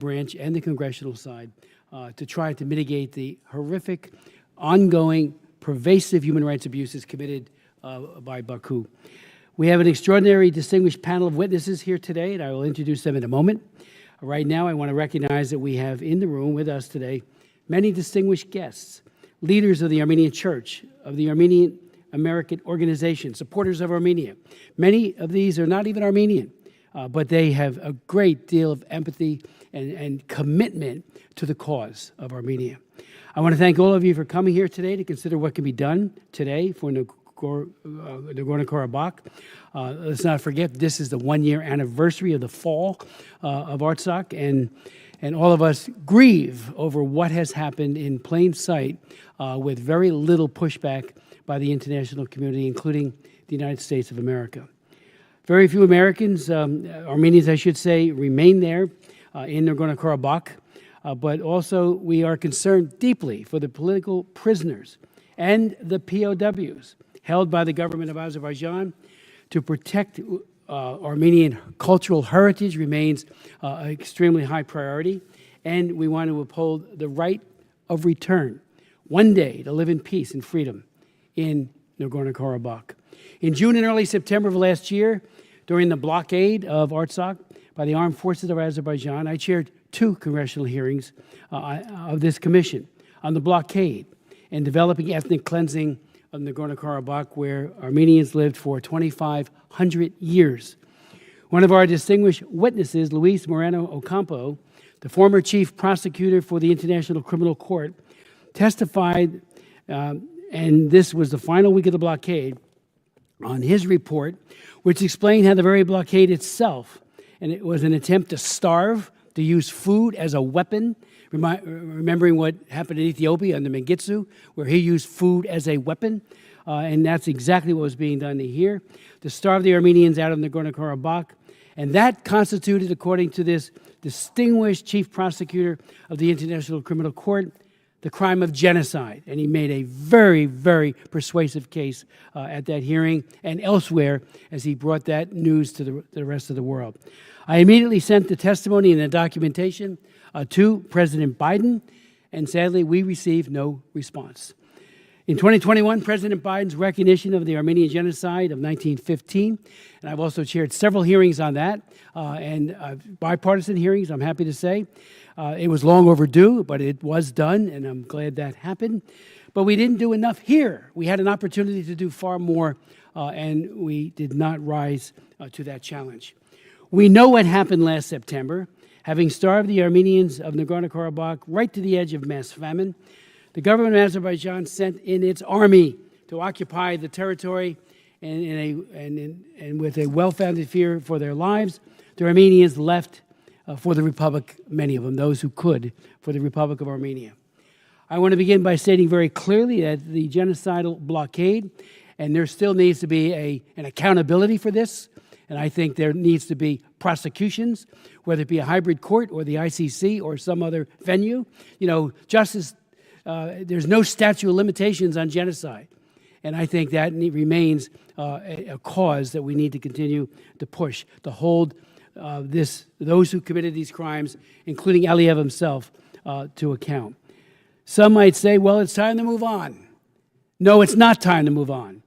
branch and the congressional side to try to mitigate the horrific, ongoing, pervasive human rights abuses committed by Baku. We have an extraordinary, distinguished panel of witnesses here today, and I will introduce them in a moment. Right now, I want to recognize that we have in the room with us today many distinguished guests, leaders of the Armenian Church, of the Armenian American Organization, supporters of Armenia. Many of these are not even Armenian, but they have a great deal of empathy and commitment to the cause of Armenia. I want to thank all of you for coming here today to consider what can be done today for Nagorno-Karabakh. Let's not forget, this is the one-year anniversary of the fall of Artsakh, and all of us grieve over what has happened in plain sight with very little pushback by the international community, including the United States of America. Very few Americans, Armenians I should say, remain there in Nagorno-Karabakh, but also we are concerned deeply for the political prisoners and the POWs held by the government of Azerbaijan. To protect Armenian cultural heritage remains an extremely high priority, and we want to uphold the right of return, one day to live in peace and freedom in Nagorno-Karabakh. In June and early September of last year, during the blockade of Artsakh by the armed forces of Azerbaijan, I chaired 2 congressional hearings of this commission on the blockade and developing ethnic cleansing of Nagorno-Karabakh, where Armenians lived for 2,500 years. One of our distinguished witnesses, Luis Moreno Ocampo, the former chief prosecutor for the International Criminal Court, testified, and this was the final week of the blockade, on his report, which explained how the very blockade itself, and it was an attempt to starve, to use food as a weapon, remembering what happened in Ethiopia under Mengistu, where he used food as a weapon, and that's exactly what was being done here, to starve the Armenians out of Nagorno-Karabakh. And that constituted, according to this distinguished chief prosecutor of the International Criminal Court, the crime of genocide. And he made a very, very persuasive case at that hearing and elsewhere as he brought that news to the rest of the world. I immediately sent the testimony and the documentation to President Biden, and sadly, we received no response. In 2021, President Biden's recognition of the Armenian genocide of 1915, and I've also chaired several hearings on that, and bipartisan hearings, I'm happy to say. It was long overdue, but it was done, and I'm glad that happened. But we didn't do enough here. We had an opportunity to do far more, and we did not rise to that challenge. We know what happened last September. Having starved the Armenians of Nagorno-Karabakh right to the edge of mass famine, the government of Azerbaijan sent in its army to occupy the territory, and with a well-founded fear for their lives, the Armenians left for the Republic, many of them, those who could, for the Republic of Armenia. I want to begin by stating very clearly that the genocidal blockade, and there still needs to be an accountability for this, and I think there needs to be prosecutions, whether it be a hybrid court or the ICC or some other venue. You know, justice, there's no statute of limitations on genocide. And I think that remains a cause that we need to continue to push, to hold those who committed these crimes, including Aliyev himself, to account. Some might say, well, it's time to move on. No, it's not time to move on.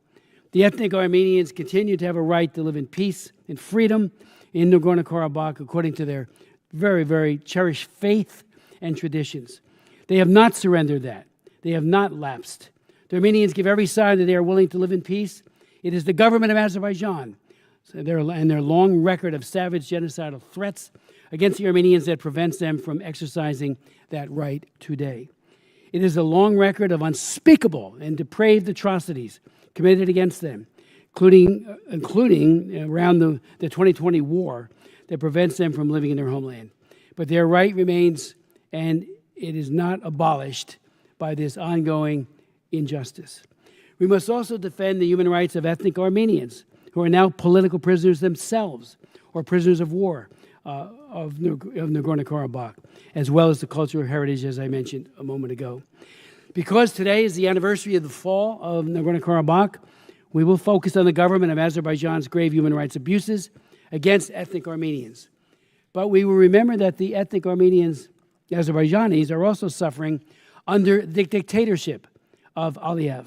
The ethnic Armenians continue to have a right to live in peace and freedom in Nagorno-Karabakh according to their very, very cherished faith and traditions. They have not surrendered that. They have not lapsed. The Armenians give every sign that they are willing to live in peace. It is the government of Azerbaijan and their long record of savage genocidal threats against the Armenians that prevents them from exercising that right today. It is a long record of unspeakable and depraved atrocities committed against them, including around the 2020 war that prevents them from living in their homeland. But their right remains, and it is not abolished by this ongoing injustice. We must also defend the human rights of ethnic Armenians who are now political prisoners themselves or prisoners of war of Nagorno-Karabakh, as well as the cultural heritage, as I mentioned a moment ago. Because today is the anniversary of the fall of Nagorno-Karabakh, we will focus on the government of Azerbaijan's grave human rights abuses against ethnic Armenians. But we will remember that the ethnic Armenians, Azerbaijanis, are also suffering under the dictatorship of Aliyev.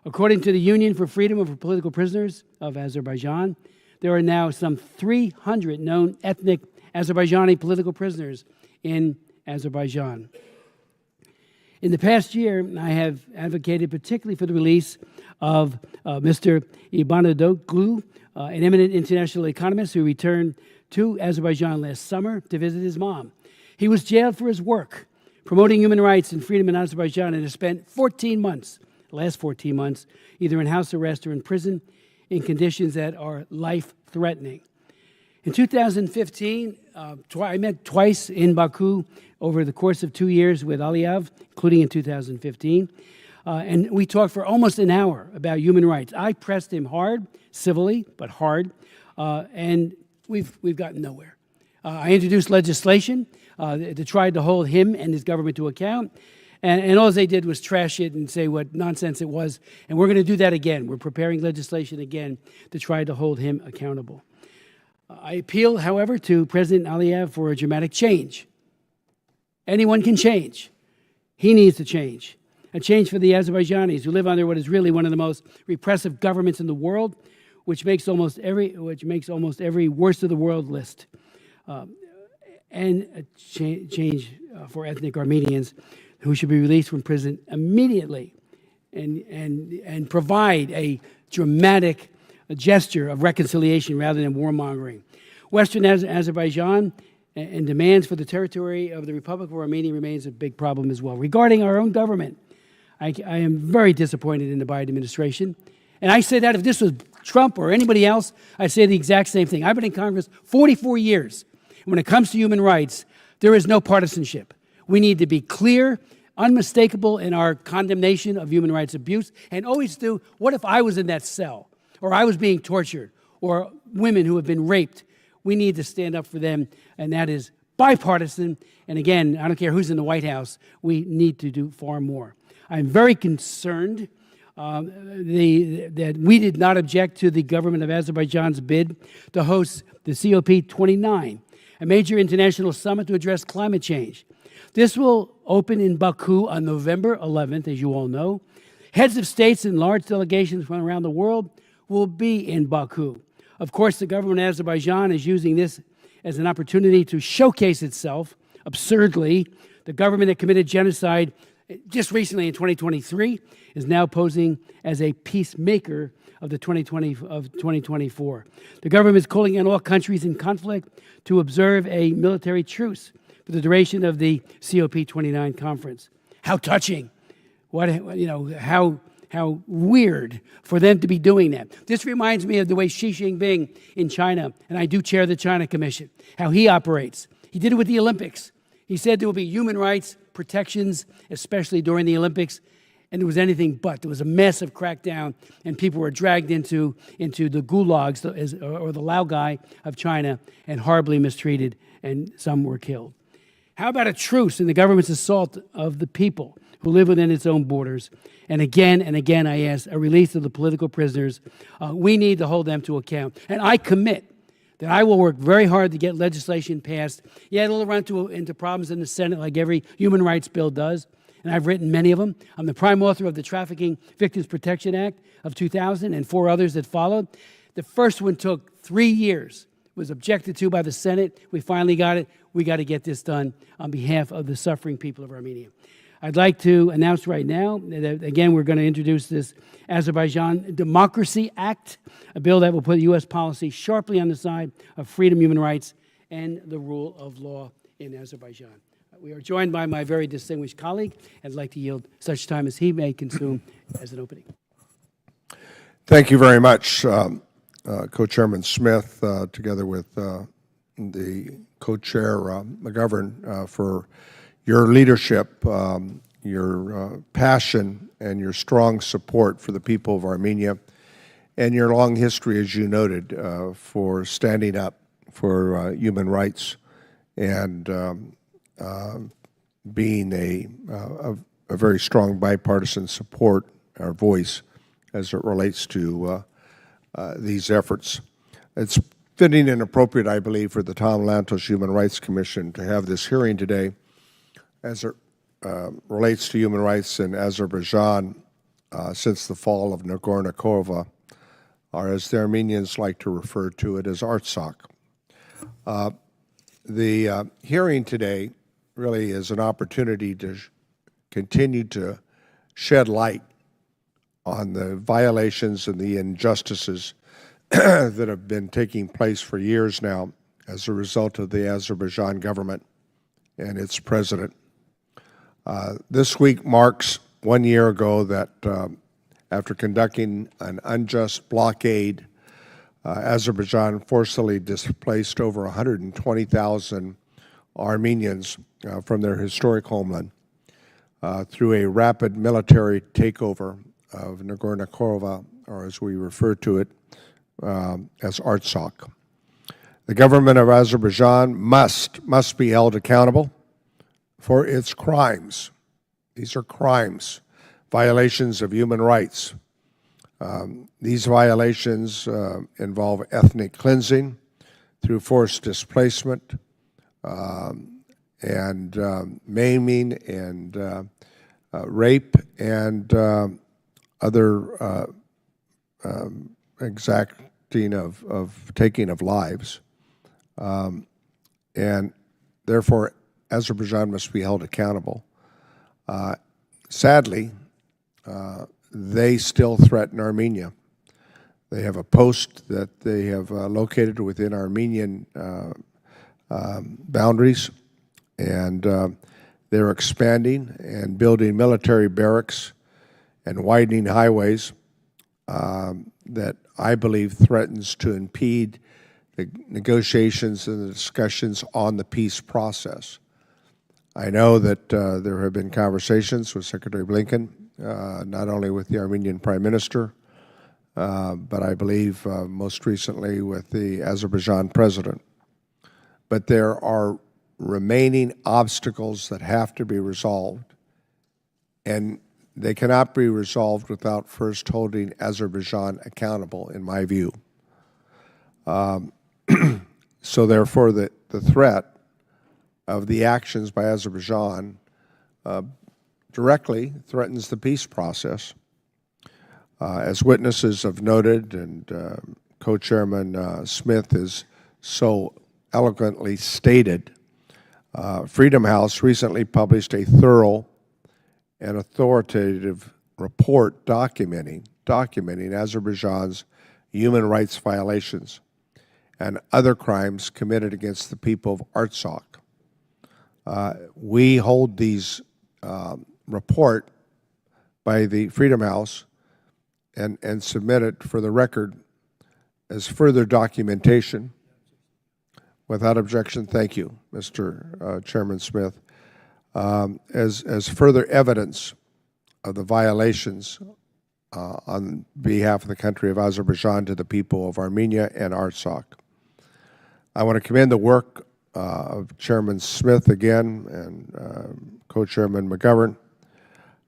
According to the Union for Freedom of Political Prisoners of Azerbaijan, there are now some 300 known ethnic Azerbaijani political prisoners in Azerbaijan. In the past year, I have advocated particularly for the release of Mr. Ibanoglu, an eminent international economist who returned to Azerbaijan last summer to visit his mom. He was jailed for his work promoting human rights and freedom in Azerbaijan and has spent 14 months, the last 14 months, either in house arrest or in prison in conditions that are life-threatening. In 2015, I met twice in Baku over the course of 2 years with Aliyev, including in 2015. And we talked for almost an hour about human rights. I pressed him hard, civilly, but hard, and we've gotten nowhere. I introduced legislation to try to hold him and his government to account, and all they did was trash it and say what nonsense it was, and we're going to do that again. We're preparing legislation again to try to hold him accountable. I appeal, however, to President Aliyev for a dramatic change. Anyone can change. He needs to change. A change for the Azerbaijanis who live under what is really one of the most repressive governments in the world, which makes almost every worst of the world list. And a change for ethnic Armenians who should be released from prison immediately and provide a dramatic gesture of reconciliation rather than warmongering. Western Azerbaijan and demands for the territory of the Republic of Armenia remains a big problem as well. Regarding our own government, I am very disappointed in the Biden administration. And I say that if this was Trump or anybody else, I'd say the exact same thing. I've been in Congress 44 years. And when it comes to human rights, there is no partisanship. We need to be clear, unmistakable in our condemnation of human rights abuse, and always do, what if I was in that cell, or I was being tortured, or women who have been raped? We need to stand up for them, and that is bipartisan. And again, I don't care who's in the White House, we need to do far more. I'm very concerned that we did not object to the government of Azerbaijan's bid to host the COP29, a major international summit to address climate change. This will open in Baku on November 11th, as you all know. Heads of states and large delegations from around the world will be in Baku. Of course, the government of Azerbaijan is using this as an opportunity to showcase itself. Absurdly, the government that committed genocide just recently in 2023 is now posing as a peacemaker of 2024. The government is calling on all countries in conflict to observe a military truce for the duration of the COP29 conference. How touching! How weird for them to be doing that. This reminds me of the way Xi Jinping in China, and I do chair the China Commission, how he operates. He did it with the Olympics. He said there will be human rights protections, especially during the Olympics, and it was anything but. There was a massive crackdown, and people were dragged into the gulags, or the laogai of China, and horribly mistreated, and some were killed. How about a truce in the government's assault of the people who live within its own borders? And again, I ask, a release of the political prisoners. We need to hold them to account. And I commit that I will work very hard to get legislation passed. Yeah, it'll run into problems in the Senate like every human rights bill does, and I've written many of them. I'm the prime author of the Trafficking Victims Protection Act of 2000 and 4 others that followed. The first one took 3 years, was objected to by the Senate. We finally got it. We got to get this done on behalf of the suffering people of Armenia. I'd like to announce right now that, again, we're going to introduce this Azerbaijan Democracy Act, a bill that will put U.S. policy sharply on the side of freedom, human rights, and the rule of law in Azerbaijan. We are joined by my very distinguished colleague. I'd like to yield such time as he may consume as an opening. Thank you very much, Co-Chairman Smith, together with the Co-Chair McGovern, for your leadership, your passion, and your strong support for the people of Armenia, and your long history, as you noted, for standing up for human rights and being a very strong bipartisan support, our voice, as it relates to these efforts. It's fitting and appropriate, I believe, for the Tom Lantos Human Rights Commission to have this hearing today as it relates to human rights in Azerbaijan since the fall of Nagorno-Karabakh, or as the Armenians like to refer to it as Artsakh. The hearing today really is an opportunity to continue to shed light on the violations and the injustices that have been taking place for years now as a result of the Azerbaijan government and its president. This week marks 1 year ago that after conducting an unjust blockade, Azerbaijan forcibly displaced over 120,000 Armenians from their historic homeland through a rapid military takeover of Nagorno-Karabakh, or as we refer to it, as Artsakh. The government of Azerbaijan must be held accountable for its crimes. These are crimes, violations of human rights. These violations involve ethnic cleansing through forced displacement and maiming and rape and other exacting of taking of lives. And therefore, Azerbaijan must be held accountable. Sadly, they still threaten Armenia. They have a post that they have located within Armenian boundaries, and they're expanding and building military barracks and widening highways that I believe threatens to impede the negotiations and the discussions on the peace process. I know that there have been conversations with Secretary Blinken, not only with the Armenian Prime Minister, but I believe most recently with the Azerbaijan president. But there are remaining obstacles that have to be resolved, and they cannot be resolved without first holding Azerbaijan accountable, in my view. So therefore, the threat of the actions by Azerbaijan directly threatens the peace process. As witnesses have noted, and Co-Chairman Smith has so eloquently stated, Freedom House recently published a thorough and authoritative report documenting Azerbaijan's human rights violations and other crimes committed against the people of Artsakh. We hold these report by the Freedom House and submit it for the record as further documentation. Without objection, thank you, Mr. Chairman Smith. As further evidence of the violations on behalf of the country of Azerbaijan to the people of Armenia and Artsakh. I want to commend the work of Chairman Smith again and Co-Chairman McGovern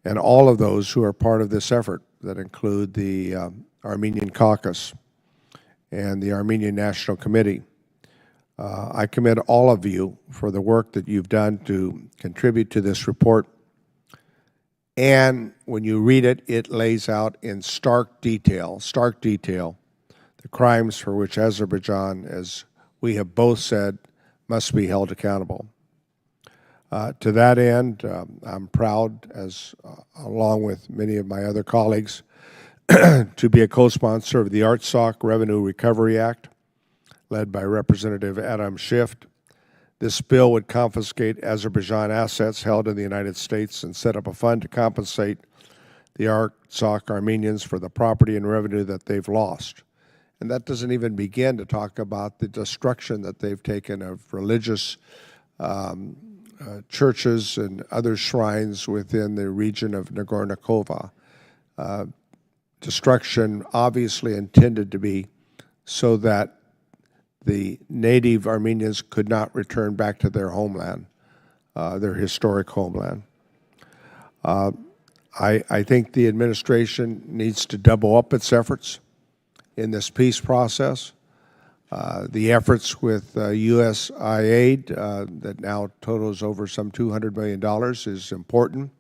and all of those who are part of this effort that include the Armenian caucus and the Armenian National Committee. I commend all of you for the work that you've done to contribute to this report. And when you read it, it lays out in stark detail, the crimes for which Azerbaijan, as we have both said, must be held accountable. To that end, I'm proud, along with many of my other colleagues, to be a co-sponsor of the Artsakh Revenue Recovery Act, led by Representative Adam Schiff. This bill would confiscate Azerbaijan assets held in the United States and set up a fund to compensate the Artsakh Armenians for the property and revenue that they've lost. And that doesn't even begin to talk about the destruction that they've taken of religious churches and other shrines within the region of Nagorno-Karabakh. Destruction obviously intended to be so that the native Armenians could not return back to their homeland, their historic homeland. I think the administration needs to double up its efforts in this peace process. The efforts with USAID that now totals over some $200 million is important.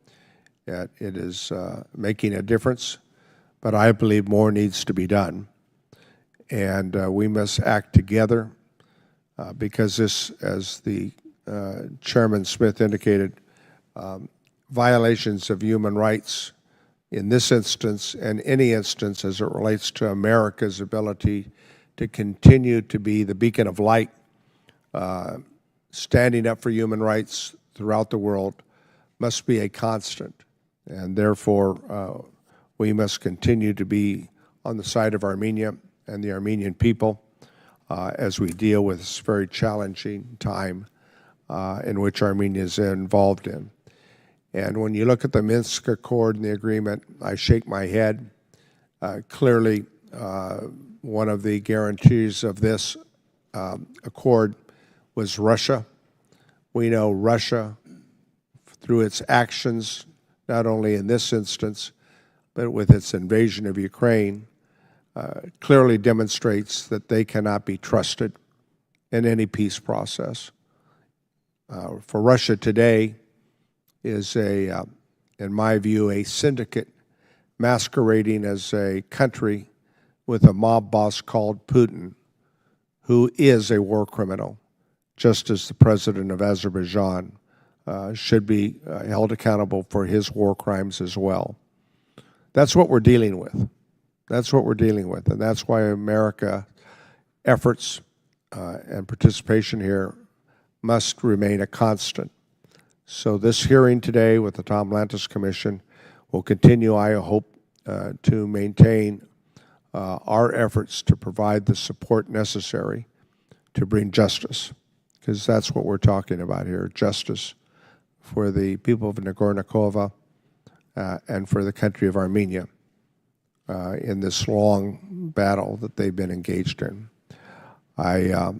It is making a difference, but I believe more needs to be done. And we must act together because this, as the Chairman Smith indicated, violations of human rights in this instance and any instance as it relates to America's ability to continue to be the beacon of light, standing up for human rights throughout the world must be a constant. And therefore, we must continue to be on the side of Armenia and the Armenian people as we deal with this very challenging time in which Armenia is involved in. And when you look at the Minsk Accord and the agreement, I shake my head. Clearly, one of the guarantees of this accord was Russia. We know Russia, through its actions, not only in this instance, but with its invasion of Ukraine, clearly demonstrates that they cannot be trusted in any peace process. For Russia today is in my view, a syndicate masquerading as a country with a mob boss called Putin, who is a war criminal, just as the president of Azerbaijan should be held accountable for his war crimes as well. That's what we're dealing with. That's what we're dealing with, and that's why America efforts and participation here must remain a constant. So this hearing today with the Tom Lantos Commission will continue, I hope, to maintain our efforts to provide the support necessary to bring justice, because that's what we're talking about here, justice for the people of Nagorno-Karabakh and for the country of Armenia in this long battle that they've been engaged in. I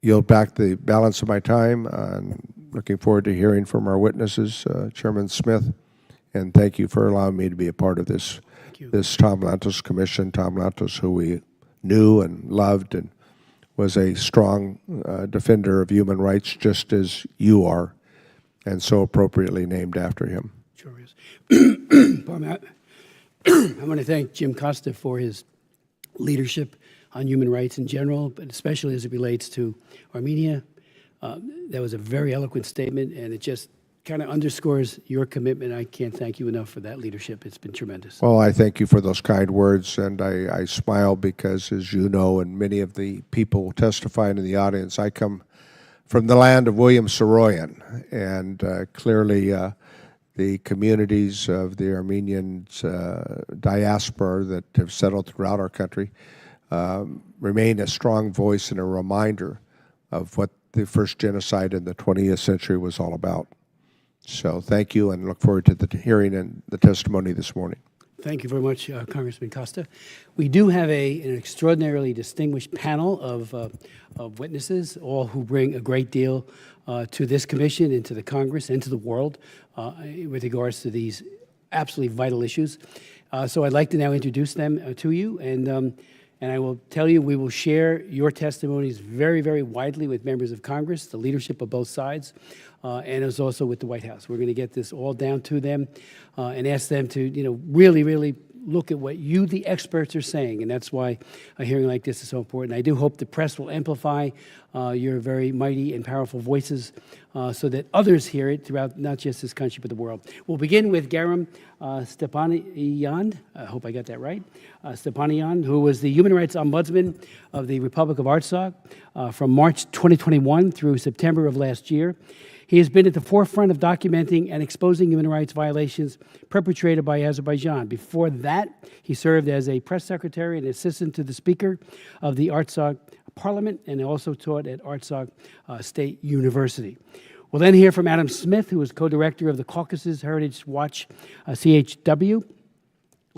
yield back the balance of my time. Looking forward to hearing from our witnesses, Chairman Smith, and thank you for allowing me to be a part of this Tom Lantos Commission. Tom Lantos, who we knew and loved and was a strong defender of human rights, just as you are, and so appropriately named after him. Sure is. I want to thank Jim Costa for his leadership on human rights in general, but especially as it relates to Armenia. That was a very eloquent statement, and it just kind of underscores your commitment. I can't thank you enough for that leadership. It's been tremendous. Well, I thank you for those kind words, and I smile because, as you know, and many of the people testifying in the audience, I come from the land of William Saroyan, and clearly the communities of the Armenian diaspora that have settled throughout our country remain a strong voice and a reminder of what the first genocide in the 20th century was all about. So thank you, and look forward to the hearing and the testimony this morning. Thank you very much, Congressman Costa. We do have an extraordinarily distinguished panel of witnesses, all who bring a great deal to this commission and to the Congress and to the world with regards to these absolutely vital issues. So I'd like to now introduce them to you, and I will tell you, we will share your testimonies very, very widely with members of Congress, the leadership of both sides, and as also with the White House. We're going to get this all down to them and ask them to, really, really look at what you, the experts, are saying, and that's why a hearing like this is so important. I do hope the press will amplify your very mighty and powerful voices so that others hear it throughout not just this country but the world. We'll begin with Garam Stepanian, I hope I got that right, Stepanian, who was the Human Rights Ombudsman of the Republic of Artsakh from March 2021 through September of last year. He has been at the forefront of documenting and exposing human rights violations perpetrated by Azerbaijan. Before that, he served as a press secretary and assistant to the Speaker of the Artsakh Parliament, and also taught at Artsakh State University. We'll then hear from Adam Smith, who is co-director of the Caucasus Heritage Watch, CHW,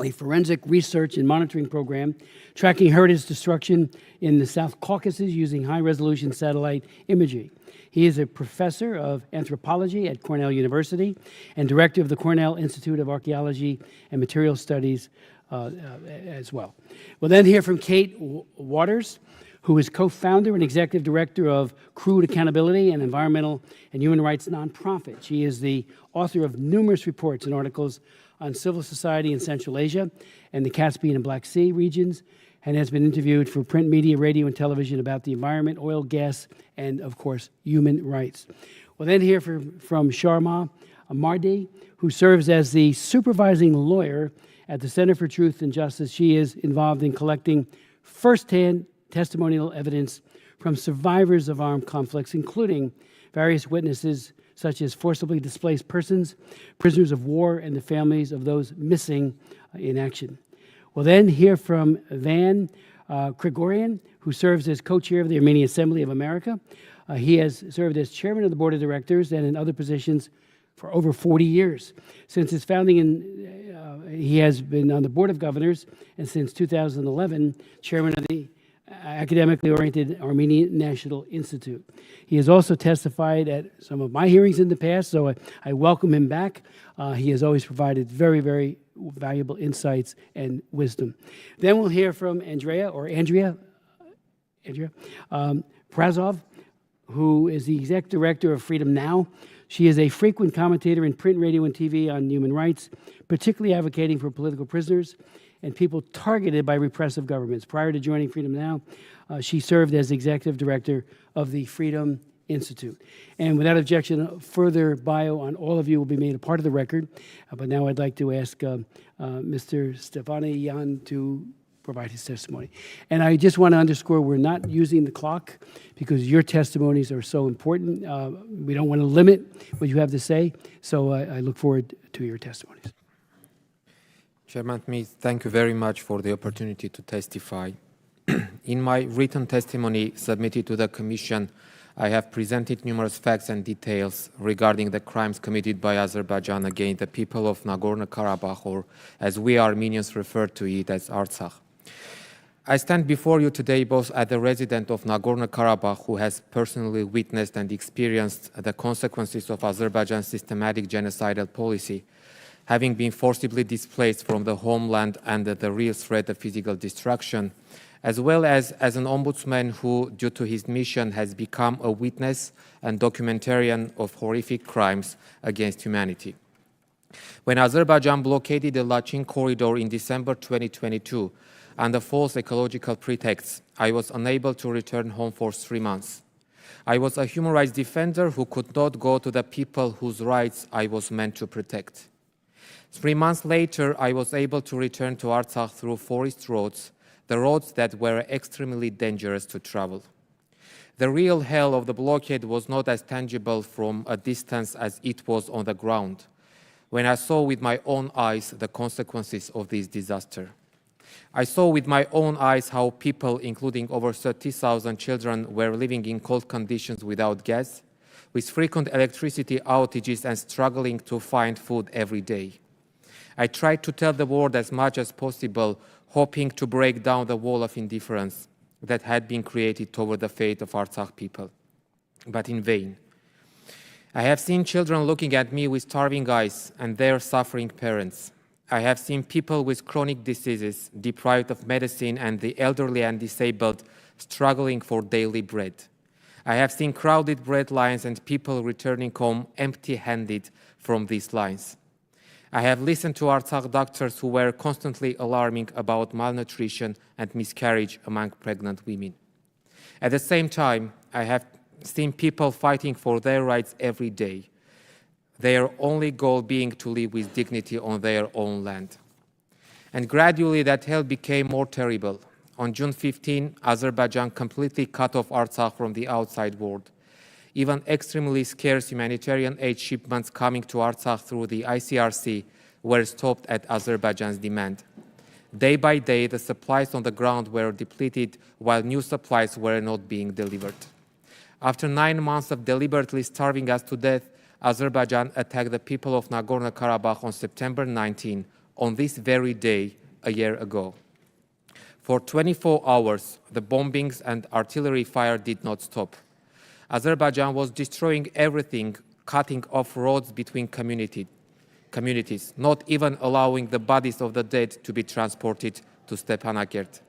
a forensic research and monitoring program tracking heritage destruction in the South Caucasus using high-resolution satellite imagery. He is a professor of anthropology at Cornell University and director of the Cornell Institute of Archaeology and Material Studies as well. We'll then hear from Kate Waters, who is co-founder and executive director of Crude Accountability, an environmental and human rights nonprofit. She is the author of numerous reports and articles on civil society in Central Asia and the Caspian and Black Sea regions, and has been interviewed for print media, radio, and television about the environment, oil, gas, and, of course, human rights. We'll then hear from Sharma Mardi, who serves as the supervising lawyer at the Center for Truth and Justice. She is involved in collecting firsthand testimonial evidence from survivors of armed conflicts, including various witnesses such as forcibly displaced persons, prisoners of war, and the families of those missing in action. We'll then hear from Van Krigorian, who serves as co-chair of the Armenian Assembly of America. He has served as chairman of the board of directors and in other positions for over 40 years. Since its founding, he has been on the board of governors, and since 2011, chairman of the academically oriented Armenian National Institute. He has also testified at some of my hearings in the past, so I welcome him back. He has always provided very, very valuable insights and wisdom. Then we'll hear from Andrea Prazov, who is the exec director of Freedom Now. She is a frequent commentator in print, radio, and TV on human rights, particularly advocating for political prisoners and people targeted by repressive governments. Prior to joining Freedom Now, she served as executive director of the Freedom Institute. And without objection, further bio on all of you will be made a part of the record. But now I'd like to ask Mr. Stefaniyan to provide his testimony. And I just want to underscore, we're not using the clock because your testimonies are so important. We don't want to limit what you have to say. So I look forward to your testimonies. Chairman, thank you very much for the opportunity to testify. In my written testimony submitted to the Commission, I have presented numerous facts and details regarding the crimes committed by Azerbaijan against the people of Nagorno-Karabakh, or as we Armenians refer to it as Artsakh. I stand before you today both as a resident of Nagorno-Karabakh who has personally witnessed and experienced the consequences of Azerbaijan's systematic genocidal policy, having been forcibly displaced from the homeland under the real threat of physical destruction, as well as an ombudsman who, due to his mission, has become a witness and documentarian of horrific crimes against humanity. When Azerbaijan blockaded the Lachin corridor in December 2022, under false ecological pretexts, I was unable to return home for 3 months. I was a human rights defender who could not go to the people whose rights I was meant to protect. 3 months later, I was able to return to Artsakh through forest roads, the roads that were extremely dangerous to travel. The real hell of the blockade was not as tangible from a distance as it was on the ground, when I saw with my own eyes the consequences of this disaster. I saw with my own eyes how people, including over 30,000 children, were living in cold conditions without gas, with frequent electricity outages and struggling to find food every day. I tried to tell the world as much as possible, hoping to break down the wall of indifference that had been created toward the fate of Artsakh people, but in vain. I have seen children looking at me with starving eyes and their suffering parents. I have seen people with chronic diseases, deprived of medicine, and the elderly and disabled struggling for daily bread. I have seen crowded bread lines and people returning home empty-handed from these lines. I have listened to Artsakh doctors who were constantly alarming about malnutrition and miscarriage among pregnant women. At the same time, I have seen people fighting for their rights every day, their only goal being to live with dignity on their own land. And gradually that hell became more terrible. On June 15, Azerbaijan completely cut off Artsakh from the outside world. Even extremely scarce humanitarian aid shipments coming to Artsakh through the ICRC were stopped at Azerbaijan's demand. Day by day, the supplies on the ground were depleted while new supplies were not being delivered. After 9 months of deliberately starving us to death, Azerbaijan attacked the people of Nagorno-Karabakh on September 19, on this very day a year ago. For 24 hours, the bombings and artillery fire did not stop. Azerbaijan was destroying everything, cutting off roads between communities, communities, not even allowing the bodies of the dead to be transported to Stepanakert.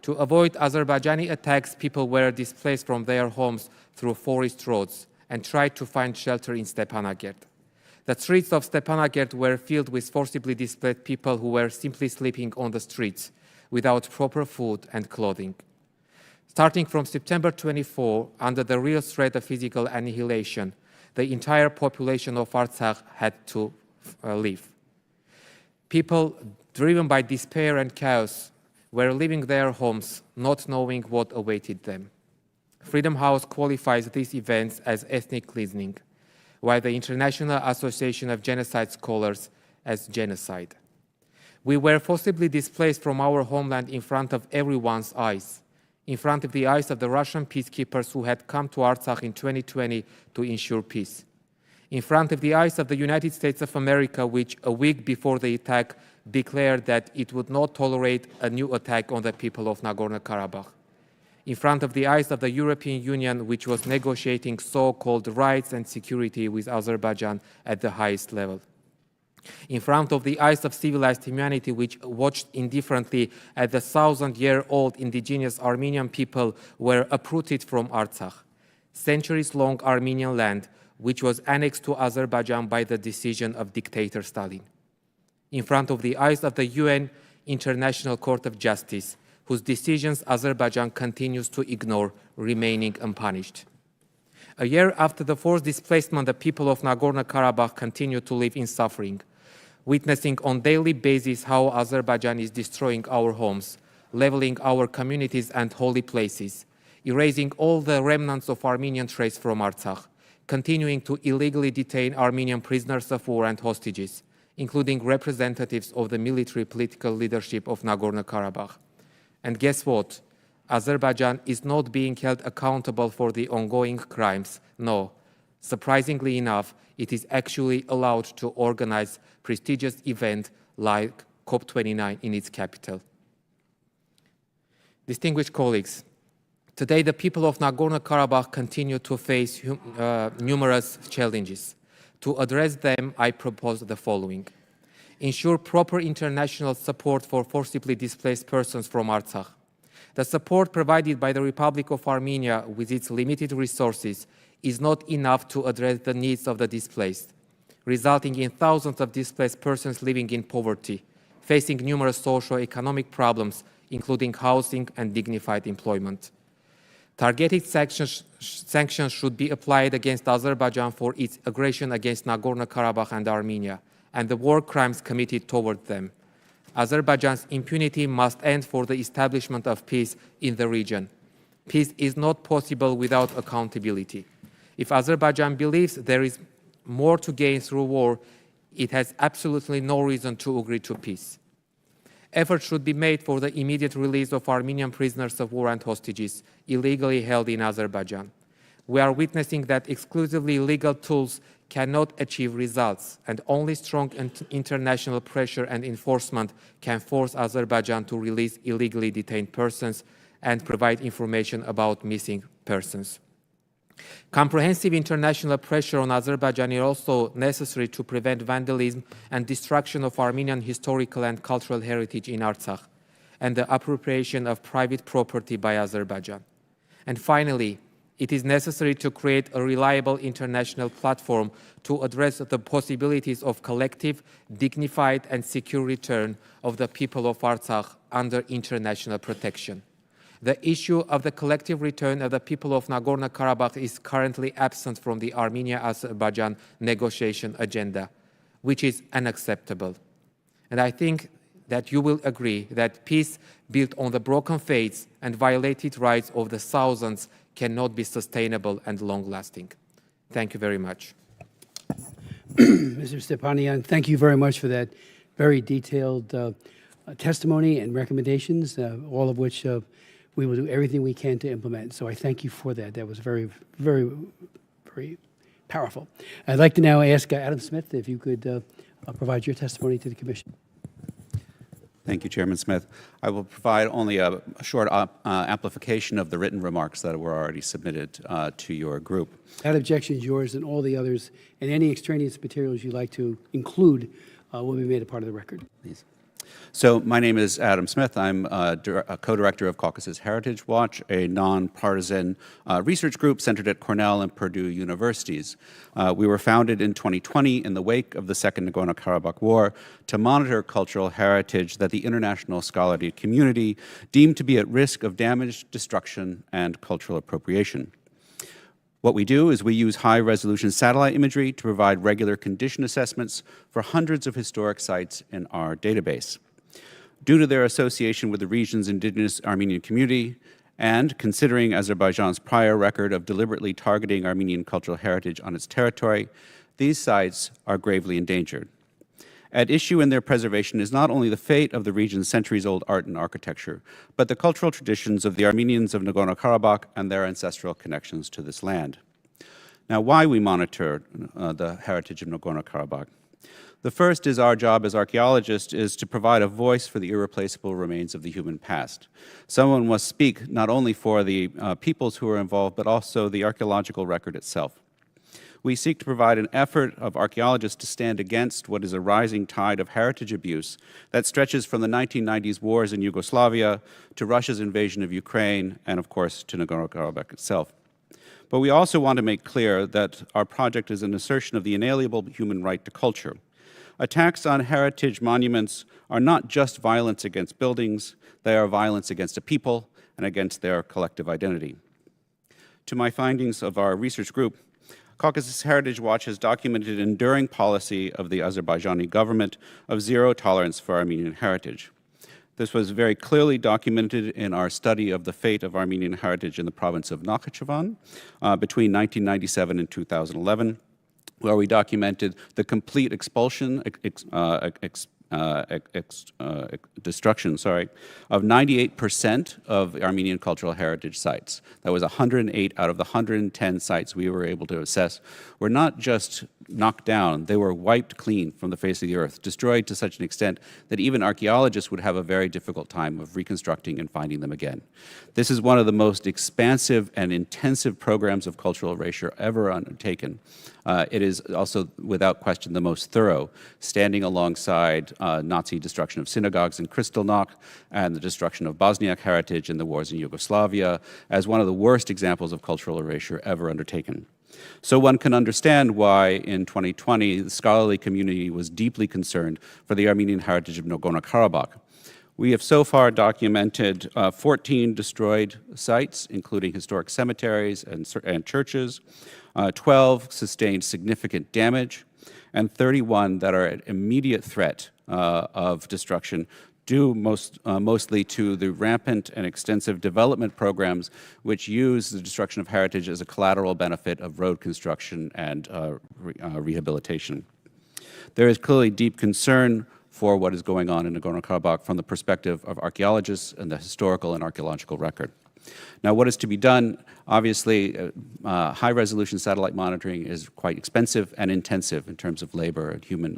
To avoid Azerbaijani attacks, people were displaced from their homes through forest roads and tried to find shelter in Stepanakert. The streets of Stepanakert were filled with forcibly displaced people who were simply sleeping on the streets without proper food and clothing. Starting from September 24, under the real threat of physical annihilation, the entire population of Artsakh had to leave. People driven by despair and chaos were leaving their homes, not knowing what awaited them. Freedom House qualifies these events as ethnic cleansing, while the International Association of Genocide Scholars as genocide. We were forcibly displaced from our homeland in front of everyone's eyes, in front of the eyes of the Russian peacekeepers who had come to Artsakh in 2020 to ensure peace, in front of the eyes of the United States of America, which a week before the attack declared that it would not tolerate a new attack on the people of Nagorno-Karabakh, in front of the eyes of the European Union, which was negotiating so-called rights and security with Azerbaijan at the highest level, in front of the eyes of civilized humanity, which watched indifferently as the 1,000-year-old indigenous Armenian people were uprooted from Artsakh, centuries-long Armenian land, which was annexed to Azerbaijan by the decision of dictator Stalin, in front of the eyes of the UN International Court of Justice, whose decisions Azerbaijan continues to ignore, remaining unpunished. A year after the forced displacement, the people of Nagorno-Karabakh continue to live in suffering, witnessing on a daily basis how Azerbaijan is destroying our homes, leveling our communities and holy places, erasing all the remnants of Armenian trace from Artsakh, continuing to illegally detain Armenian prisoners of war and hostages, including representatives of the military political leadership of Nagorno-Karabakh. And guess what? Azerbaijan is not being held accountable for the ongoing crimes. No, surprisingly enough, it is actually allowed to organize prestigious events like COP29 in its capital. Distinguished colleagues, today the people of Nagorno-Karabakh continue to face numerous challenges. To address them, I propose the following. Ensure proper international support for forcibly displaced persons from Artsakh. The support provided by the Republic of Armenia with its limited resources is not enough to address the needs of the displaced, resulting in thousands of displaced persons living in poverty, facing numerous socio-economic problems, including housing and dignified employment. Targeted sanctions should be applied against Azerbaijan for its aggression against Nagorno-Karabakh and Armenia, and the war crimes committed toward them. Azerbaijan's impunity must end for the establishment of peace in the region. Peace is not possible without accountability. If Azerbaijan believes there is more to gain through war, it has absolutely no reason to agree to peace. Efforts should be made for the immediate release of Armenian prisoners of war and hostages illegally held in Azerbaijan. We are witnessing that exclusively legal tools cannot achieve results, and only strong international pressure and enforcement can force Azerbaijan to release illegally detained persons and provide information about missing persons. Comprehensive international pressure on Azerbaijan is also necessary to prevent vandalism and destruction of Armenian historical and cultural heritage in Artsakh, and the appropriation of private property by Azerbaijan. And finally, it is necessary to create a reliable international platform to address the possibilities of collective, dignified, and secure return of the people of Artsakh under international protection. The issue of the collective return of the people of Nagorno-Karabakh is currently absent from the Armenia-Azerbaijan negotiation agenda, which is unacceptable. And I think that you will agree that peace built on the broken faiths and violated rights of the thousands cannot be sustainable and long-lasting. Thank you very much. Mr. Stepanian, thank you very much for that very detailed testimony and recommendations, all of which we will do everything we can to implement. So I thank you for that. That was very, very, very powerful. I'd like to now ask Adam Smith if you could provide your testimony to the Commission. Thank you, Chairman Smith. I will provide only a short amplification of the written remarks that were already submitted to your group. That objection is yours, and all the others, and any extraneous materials you'd like to include will be made a part of the record. Please. So my name is Adam Smith. I'm a co-director of Caucus's Heritage Watch, a nonpartisan research group centered at Cornell and Purdue universities. We were founded in 2020 in the wake of the Second Nagorno-Karabakh War to monitor cultural heritage that the international scholarly community deemed to be at risk of damage, destruction, and cultural appropriation. What we do is we use high-resolution satellite imagery to provide regular condition assessments for hundreds of historic sites in our database. Due to their association with the region's indigenous Armenian community, and considering Azerbaijan's prior record of deliberately targeting Armenian cultural heritage on its territory, these sites are gravely endangered. At issue in their preservation is not only the fate of the region's centuries-old art and architecture, but the cultural traditions of the Armenians of Nagorno-Karabakh and their ancestral connections to this land. Now, why we monitor the heritage of Nagorno-Karabakh? The first is our job as archaeologists is to provide a voice for the irreplaceable remains of the human past. Someone must speak not only for the peoples who are involved, but also the archaeological record itself. We seek to provide an effort of archaeologists to stand against what is a rising tide of heritage abuse that stretches from the 1990s wars in Yugoslavia to Russia's invasion of Ukraine and, of course, to Nagorno-Karabakh itself. But we also want to make clear that our project is an assertion of the inalienable human right to culture. Attacks on heritage monuments are not just violence against buildings, they are violence against a people and against their collective identity. To my findings of our research group, Caucasus Heritage Watch has documented an enduring policy of the Azerbaijani government of zero tolerance for Armenian heritage. This was very clearly documented in our study of the fate of Armenian heritage in the province of Nakhichevan between 1997 and 2011, where we documented the complete expulsion, destruction, of 98% of Armenian cultural heritage sites. That was 108 out of the 110 sites we were able to assess were not just knocked down, they were wiped clean from the face of the earth, destroyed to such an extent that even archaeologists would have a very difficult time of reconstructing and finding them again. This is one of the most expansive and intensive programs of cultural erasure ever undertaken. It is also, without question, the most thorough, standing alongside Nazi destruction of synagogues in Kristallnacht and the destruction of Bosniak heritage in the wars in Yugoslavia as one of the worst examples of cultural erasure ever undertaken. So one can understand why in 2020 the scholarly community was deeply concerned for the Armenian heritage of Nagorno-Karabakh. We have so far documented 14 destroyed sites, including historic cemeteries and churches, 12 sustained significant damage, and 31 that are at immediate threat of destruction, due mostly to the rampant and extensive development programs which use the destruction of heritage as a collateral benefit of road construction and rehabilitation. There is clearly deep concern for what is going on in Nagorno-Karabakh from the perspective of archaeologists and the historical and archaeological record. Now, what is to be done? Obviously, high-resolution satellite monitoring is quite expensive and intensive in terms of labor and human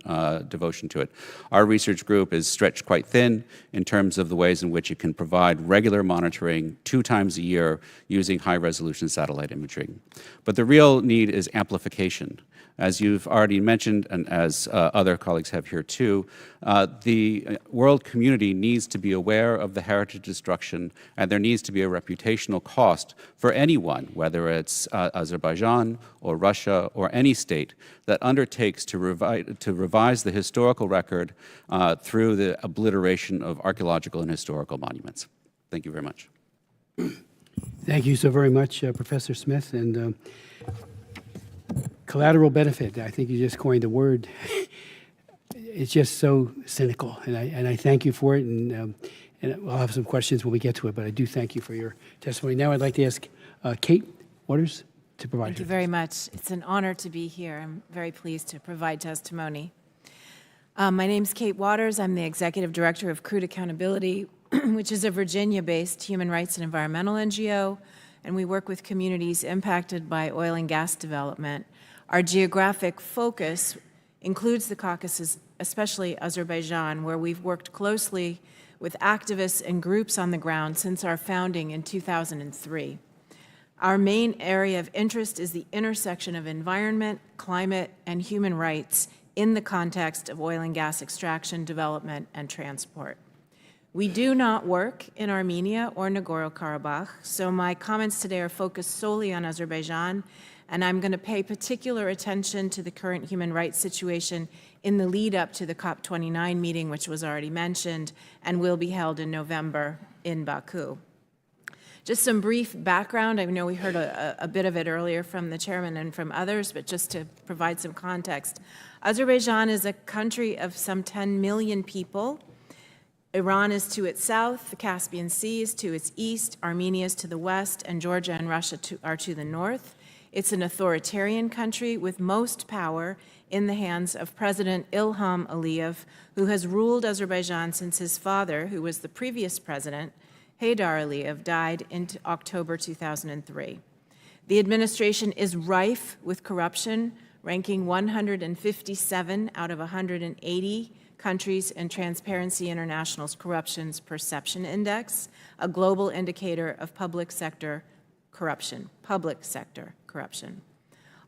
devotion to it. Our research group is stretched quite thin in terms of the ways in which it can provide regular monitoring 2 times a year using high-resolution satellite imaging. But the real need is amplification. As you've already mentioned, and as other colleagues have here too, the world community needs to be aware of the heritage destruction, and there needs to be a reputational cost for anyone, whether it's Azerbaijan or Russia or any state that undertakes to revise the historical record through the obliteration of archaeological and historical monuments. Thank you very much. Thank you so very much, Professor Smith. And collateral benefit, I think you just coined the word. It's just so cynical, and I thank you for it, and I'll have some questions when we get to it, but I do thank you for your testimony. Now I'd like to ask Kate Waters to provide. Thank you very much. It's an honor to be here. I'm very pleased to provide testimony. My name's Kate Waters. I'm the Executive Director of Crude Accountability, which is a Virginia-based human rights and environmental NGO, and we work with communities impacted by oil and gas development. Our geographic focus includes the Caucasus especially Azerbaijan, where we've worked closely with activists and groups on the ground since our founding in 2003. Our main area of interest is the intersection of environment, climate, and human rights in the context of oil and gas extraction, development, and transport. We do not work in Armenia or Nagorno-Karabakh, so my comments today are focused solely on Azerbaijan, and I'm going to pay particular attention to the current human rights situation in the lead up to the COP29 meeting, which was already mentioned, and will be held in November in Baku. Just some brief background. I know we heard a bit of it earlier from the chairman and from others, but just to provide some context. Azerbaijan is a country of some 10 million people. Iran is to its south, the Caspian Sea is to its east, Armenia is to the west, and Georgia and Russia are to the north. It's an authoritarian country with most power in the hands of President Ilham Aliyev, who has ruled Azerbaijan since his father, who was the previous president, Heydar Aliyev, died in October 2003. The administration is rife with corruption, ranking 157 out of 180 countries in Transparency International's Corruption Perception Index, a global indicator of public sector corruption.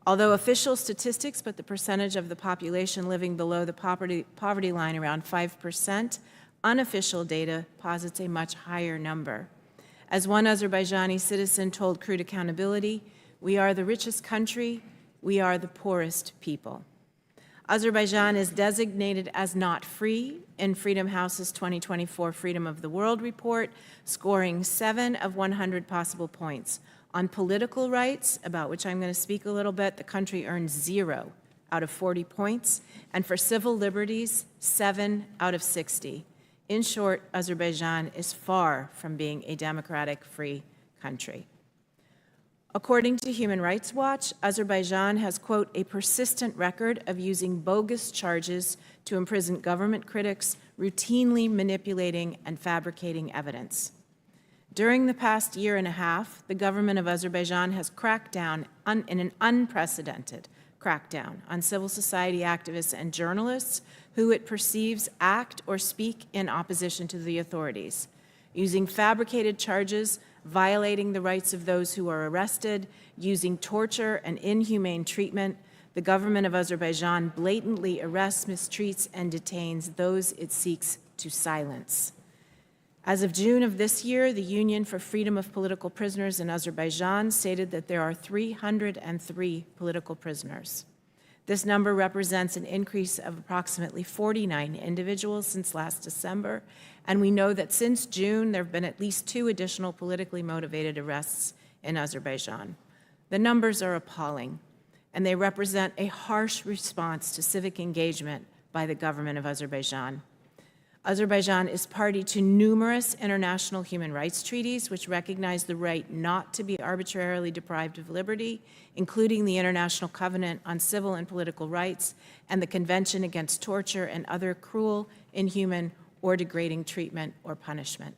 Although official statistics put the percentage of the population living below the poverty line around 5%, unofficial data posits a much higher number. As one Azerbaijani citizen told Crude Accountability, we are the richest country, we are the poorest people. Azerbaijan is designated as not free in Freedom House's 2024 Freedom of the World report, scoring 7 of 100 possible points. On political rights, about which I'm going to speak a little bit, the country earned 0 out of 40 points, and for civil liberties, 7 out of 60. In short, Azerbaijan is far from being a democratic, free country. According to Human Rights Watch, Azerbaijan has, quote, a persistent record of using bogus charges to imprison government critics, routinely manipulating and fabricating evidence. During the past year and a half, the government of Azerbaijan has cracked down in an unprecedented crackdown on civil society activists and journalists who it perceives act or speak in opposition to the authorities, using fabricated charges, violating the rights of those who are arrested, using torture and inhumane treatment. The government of Azerbaijan blatantly arrests, mistreats, and detains those it seeks to silence. As of June of this year, the Union for Freedom of Political Prisoners in Azerbaijan stated that there are 303 political prisoners. This number represents an increase of approximately 49 individuals since last December, and we know that since June, there have been at least 2 additional politically motivated arrests in Azerbaijan. The numbers are appalling, and they represent a harsh response to civic engagement by the government of Azerbaijan. Azerbaijan is party to numerous international human rights treaties which recognize the right not to be arbitrarily deprived of liberty, including the International Covenant on Civil and Political Rights and the Convention Against Torture and Other Cruel, Inhuman, or Degrading Treatment or Punishment.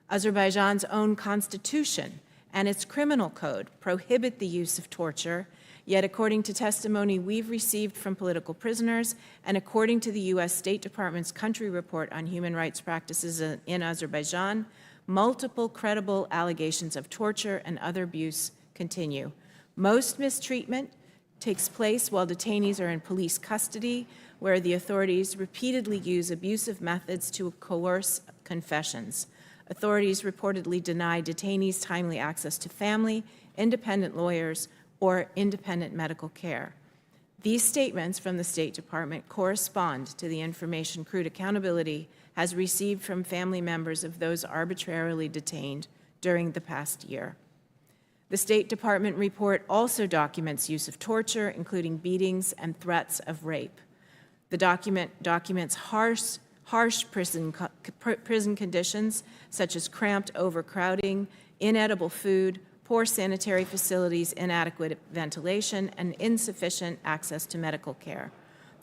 Azerbaijan's own constitution and its criminal code prohibit the use of torture, yet according to testimony we've received from political prisoners and according to the U.S. State Department's country report on human rights practices in Azerbaijan, multiple credible allegations of torture and other abuse continue. Most mistreatment takes place while detainees are in police custody, where the authorities repeatedly use abusive methods to coerce confessions. Authorities reportedly deny detainees timely access to family, independent lawyers, or independent medical care. These statements from the State Department correspond to the information Crude Accountability has received from family members of those arbitrarily detained during the past year. The State Department report also documents use of torture, including beatings and threats of rape. The document documents harsh prison conditions, such as cramped overcrowding, inedible food, poor sanitary facilities, inadequate ventilation, and insufficient access to medical care.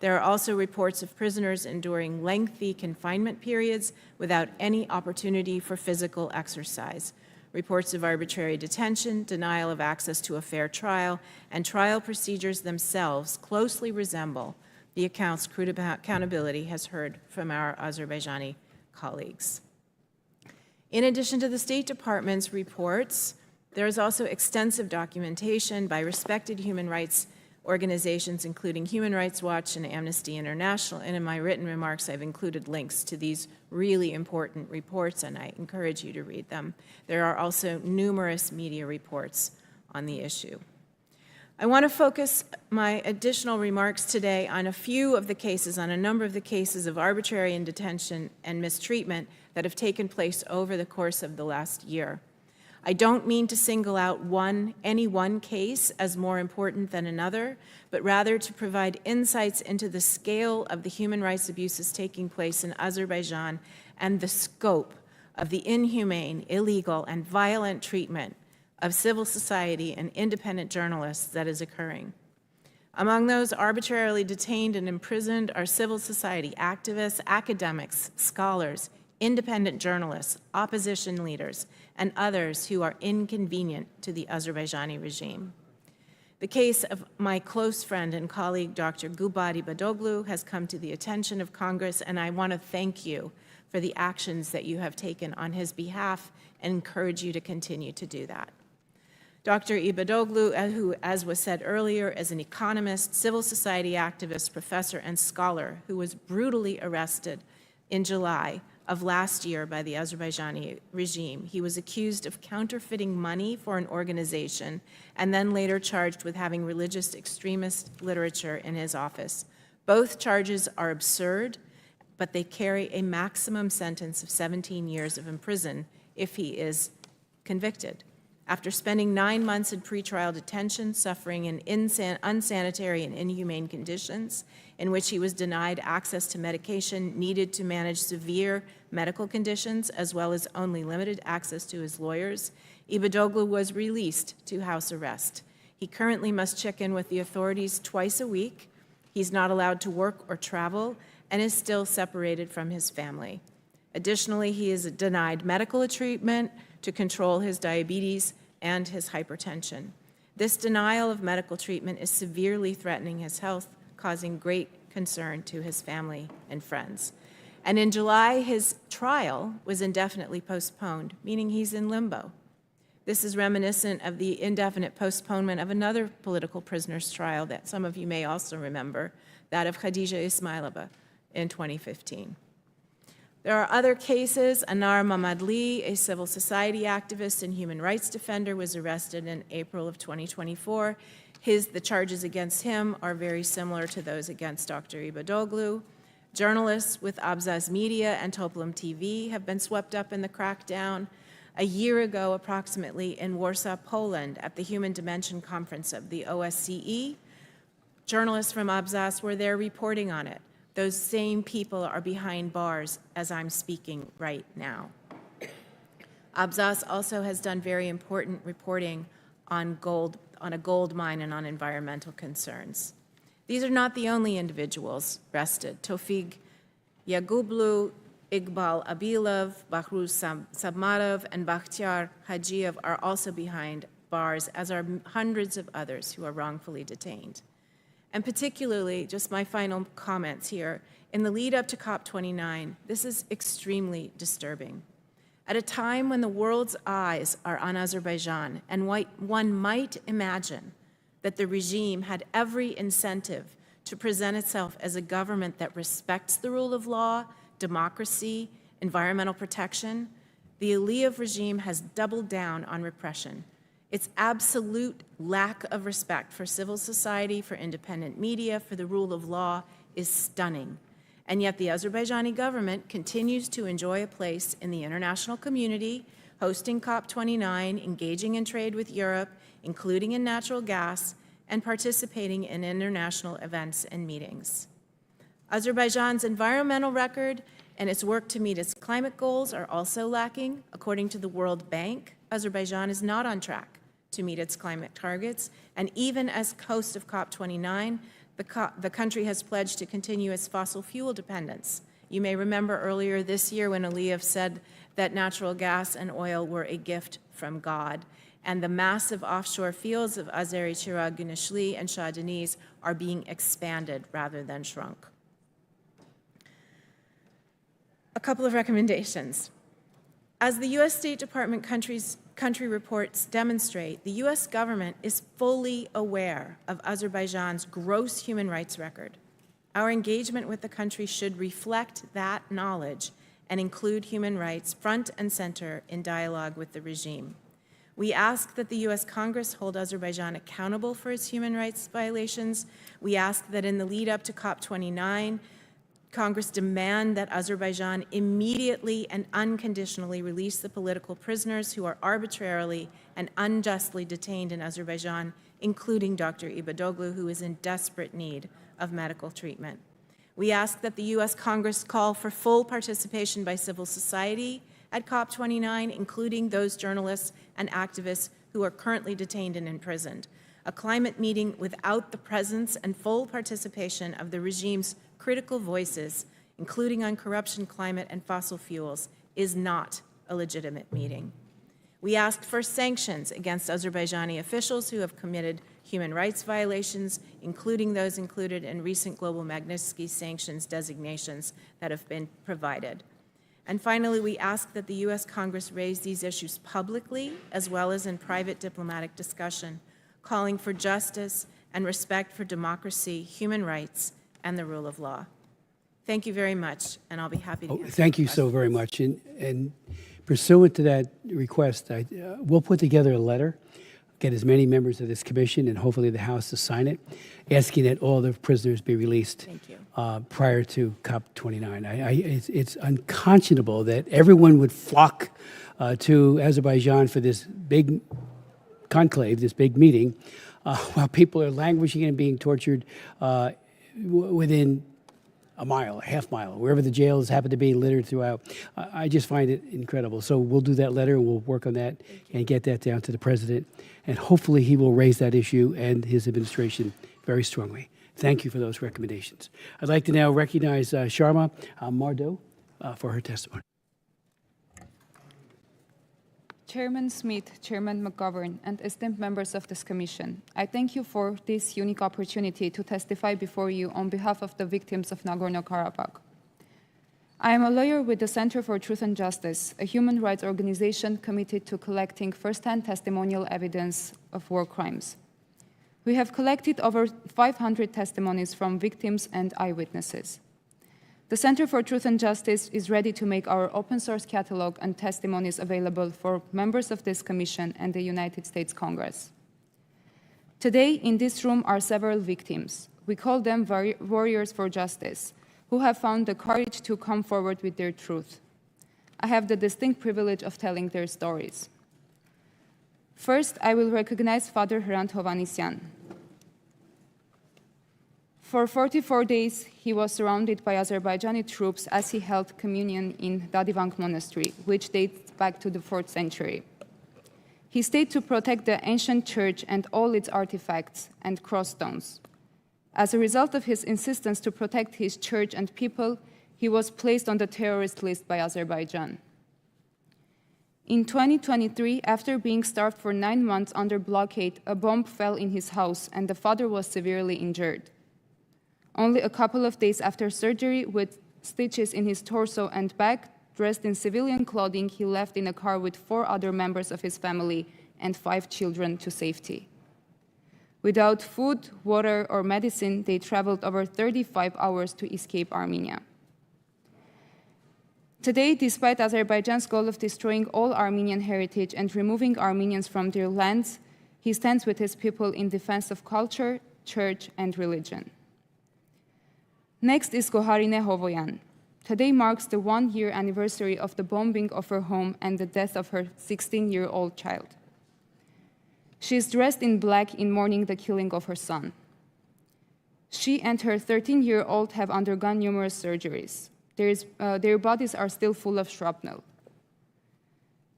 There are also reports of prisoners enduring lengthy confinement periods without any opportunity for physical exercise. Reports of arbitrary detention, denial of access to a fair trial, and trial procedures themselves closely resemble the accounts Crude Accountability has heard from our Azerbaijani colleagues. In addition to the State Department's reports, there is also extensive documentation by respected human rights organizations, including Human Rights Watch and Amnesty International, and in my written remarks, I've included links to these really important reports, and I encourage you to read them. There are also numerous media reports on the issue. I want to focus my additional remarks today on a few of the cases, on a number of the cases of arbitrary detention and mistreatment that have taken place over the course of the last year. I don't mean to single out any one case as more important than another, but rather to provide insights into the scale of the human rights abuses taking place in Azerbaijan and the scope of the inhumane, illegal, and violent treatment of civil society and independent journalists that is occurring. Among those arbitrarily detained and imprisoned are civil society activists, academics, scholars, independent journalists, opposition leaders, and others who are inconvenient to the Azerbaijani regime. The case of my close friend and colleague, Dr. Gulbadi Badoglu, has come to the attention of Congress, and I want to thank you for the actions that you have taken on his behalf and encourage you to continue to do that. Dr. Ibadoglu, who, as was said earlier, is an economist, civil society activist, professor, and scholar who was brutally arrested in July of last year by the Azerbaijani regime. He was accused of counterfeiting money for an organization and then later charged with having religious extremist literature in his office. Both charges are absurd, but they carry a maximum sentence of 17 years of imprisonment if he is convicted. After spending 9 months in pretrial detention, suffering in unsanitary and inhumane conditions, in which he was denied access to medication needed to manage severe medical conditions, as well as only limited access to his lawyers, Ibadoglu was released to house arrest. He currently must check in with the authorities twice a week. He's not allowed to work or travel and is still separated from his family. Additionally, he is denied medical treatment to control his diabetes and his hypertension. This denial of medical treatment is severely threatening his health, causing great concern to his family and friends. And in July, his trial was indefinitely postponed, meaning he's in limbo. This is reminiscent of the indefinite postponement of another political prisoner's trial that some of you may also remember, that of Khadija Ismailova in 2015. There are other cases. Anar Mamadli, a civil society activist and human rights defender, was arrested in April of 2024. The charges against him are very similar to those against Dr. Ibadoglu. Journalists with Abzaz Media and Toplum TV have been swept up in the crackdown. A year ago, approximately, in Warsaw, Poland, at the Human Dimension Conference of the OSCE, journalists from Abzaz were there reporting on it. Those same people are behind bars as I'm speaking right now. Abzaz also has done very important reporting on a gold mine and on environmental concerns. These are not the only individuals arrested. Tofig Yagublu, Iqbal Abilov, Bahru Sabmarov, and Bakhtiar Hajiev are also behind bars, as are hundreds of others who are wrongfully detained. And particularly, just my final comments here, in the lead up to COP29, this is extremely disturbing. At a time when the world's eyes are on Azerbaijan, and one might imagine that the regime had every incentive to present itself as a government that respects the rule of law, democracy, environmental protection, the Aliyev regime has doubled down on repression. Its absolute lack of respect for civil society, for independent media, for the rule of law is stunning. And yet the Azerbaijani government continues to enjoy a place in the international community, hosting COP29, engaging in trade with Europe, including in natural gas, and participating in international events and meetings. Azerbaijan's environmental record and its work to meet its climate goals are also lacking. According to the World Bank, Azerbaijan is not on track to meet its climate targets, and even as host of COP29, the country has pledged to continue its fossil fuel dependence. You may remember earlier this year when Aliyev said that natural gas and oil were a gift from God, and the massive offshore fields of Azeri, Chirag, Gunishli, and Shah Deniz are being expanded rather than shrunk. A couple of recommendations. As the U.S. State Department country reports demonstrate, the U.S. government is fully aware of Azerbaijan's gross human rights record. Our engagement with the country should reflect that knowledge and include human rights front and center in dialogue with the regime. We ask that the U.S. Congress hold Azerbaijan accountable for its human rights violations. We ask that in the lead up to COP29, Congress demand that Azerbaijan immediately and unconditionally release the political prisoners who are arbitrarily and unjustly detained in Azerbaijan, including Dr. Ibadoglu, who is in desperate need of medical treatment. We ask that the U.S. Congress call for full participation by civil society at COP29, including those journalists and activists who are currently detained and imprisoned. A climate meeting without the presence and full participation of the regime's critical voices, including on corruption, climate, and fossil fuels, is not a legitimate meeting. We ask for sanctions against Azerbaijani officials who have committed human rights violations, including those included in recent global Magnitsky sanctions designations that have been provided. And finally, we ask that the U.S. Congress raise these issues publicly as well as in private diplomatic discussion, calling for justice and respect for democracy, human rights, and the rule of law. Thank you very much, and I'll be happy to answer Thank you so very much. And pursuant to that request, we'll put together a letter, get as many members of this commission and hopefully the House to sign it, asking that all the prisoners be released prior to COP29. It's unconscionable that everyone would flock to Azerbaijan for this big conclave, this big meeting, while people are languishing and being tortured within a mile, a half mile, wherever the jails happen to be littered throughout. I just find it incredible. So we'll do that letter and we'll work on that and get that down to the president. And hopefully he will raise that issue and his administration very strongly. Thank you for those recommendations. I'd like to now recognize Sharma Mardo for her testimony. Chairman Smith, Chairman McGovern, and esteemed members of this commission, I thank you for this unique opportunity to testify before you on behalf of the victims of Nagorno-Karabakh. I am a lawyer with the Center for Truth and Justice, a human rights organization committed to collecting first-hand testimonial evidence of war crimes. We have collected over 500 testimonies from victims and eyewitnesses. The Center for Truth and Justice is ready to make our open source catalog and testimonies available for members of this commission and the United States Congress. Today, in this room are several victims. We call them warriors for justice, who have found the courage to come forward with their truth. I have the distinct privilege of telling their stories. First, I will recognize Father Hrant Hovhannisyan. For 44 days, he was surrounded by Azerbaijani troops as he held communion in Dadivank Monastery, which dates back to the 4th century. He stayed to protect the ancient church and all its artifacts and crossstones. As a result of his insistence to protect his church and people, he was placed on the terrorist list by Azerbaijan. In 2023, after being starved for 9 months under blockade, a bomb fell in his house and the father was severely injured. Only a couple of days after surgery, with stitches in his torso and back, dressed in civilian clothing, he left in a car with 4 other members of his family and 5 children to safety. Without food, water, or medicine, they traveled over 35 hours to escape Armenia. Today, despite Azerbaijan's goal of destroying all Armenian heritage and removing Armenians from their lands, he stands with his people in defense of culture, church, and religion. Next is Goharine Hovoyan. Today marks the 1-year anniversary of the bombing of her home and the death of her 16-year-old child. She is dressed in black in mourning the killing of her son. She and her 13-year-old have undergone numerous surgeries. Their bodies are still full of shrapnel.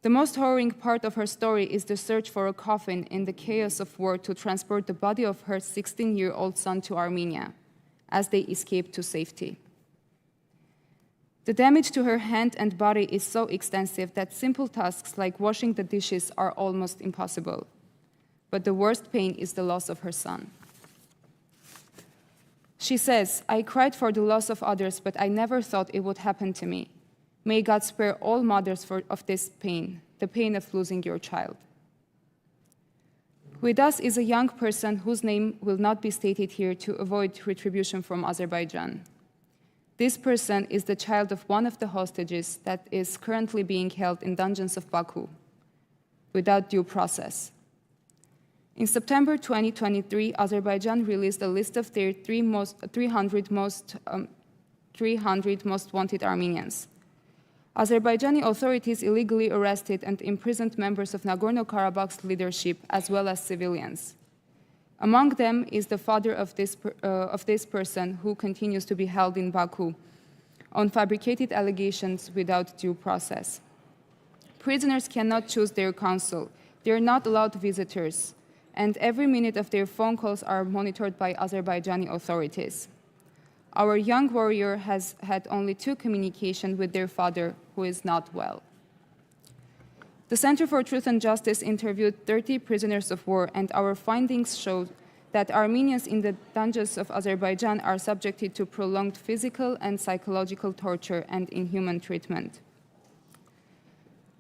The most harrowing part of her story is the search for a coffin in the chaos of war to transport the body of her 16-year-old son to Armenia as they escaped to safety. The damage to her hand and body is so extensive that simple tasks like washing the dishes are almost impossible. But the worst pain is the loss of her son. She says, "I cried for the loss of others, but I never thought it would happen to me. May God spare all mothers of this pain, the pain of losing your child." With us is a young person whose name will not be stated here to avoid retribution from Azerbaijan. This person is the child of one of the hostages that is currently being held in dungeons of Baku without due process. In September 2023, Azerbaijan released a list of their 300 most wanted Armenians. Azerbaijani authorities illegally arrested and imprisoned members of Nagorno-Karabakh's leadership as well as civilians. Among them is the father of this person who continues to be held in Baku on fabricated allegations without due process. Prisoners cannot choose their counsel. They are not allowed visitors, and every minute of their phone calls are monitored by Azerbaijani authorities. Our young warrior has had only 2 communications with their father, who is not well. The Center for Truth and Justice interviewed 30 prisoners of war, and our findings showed that Armenians in the dungeons of Azerbaijan are subjected to prolonged physical and psychological torture and inhuman treatment.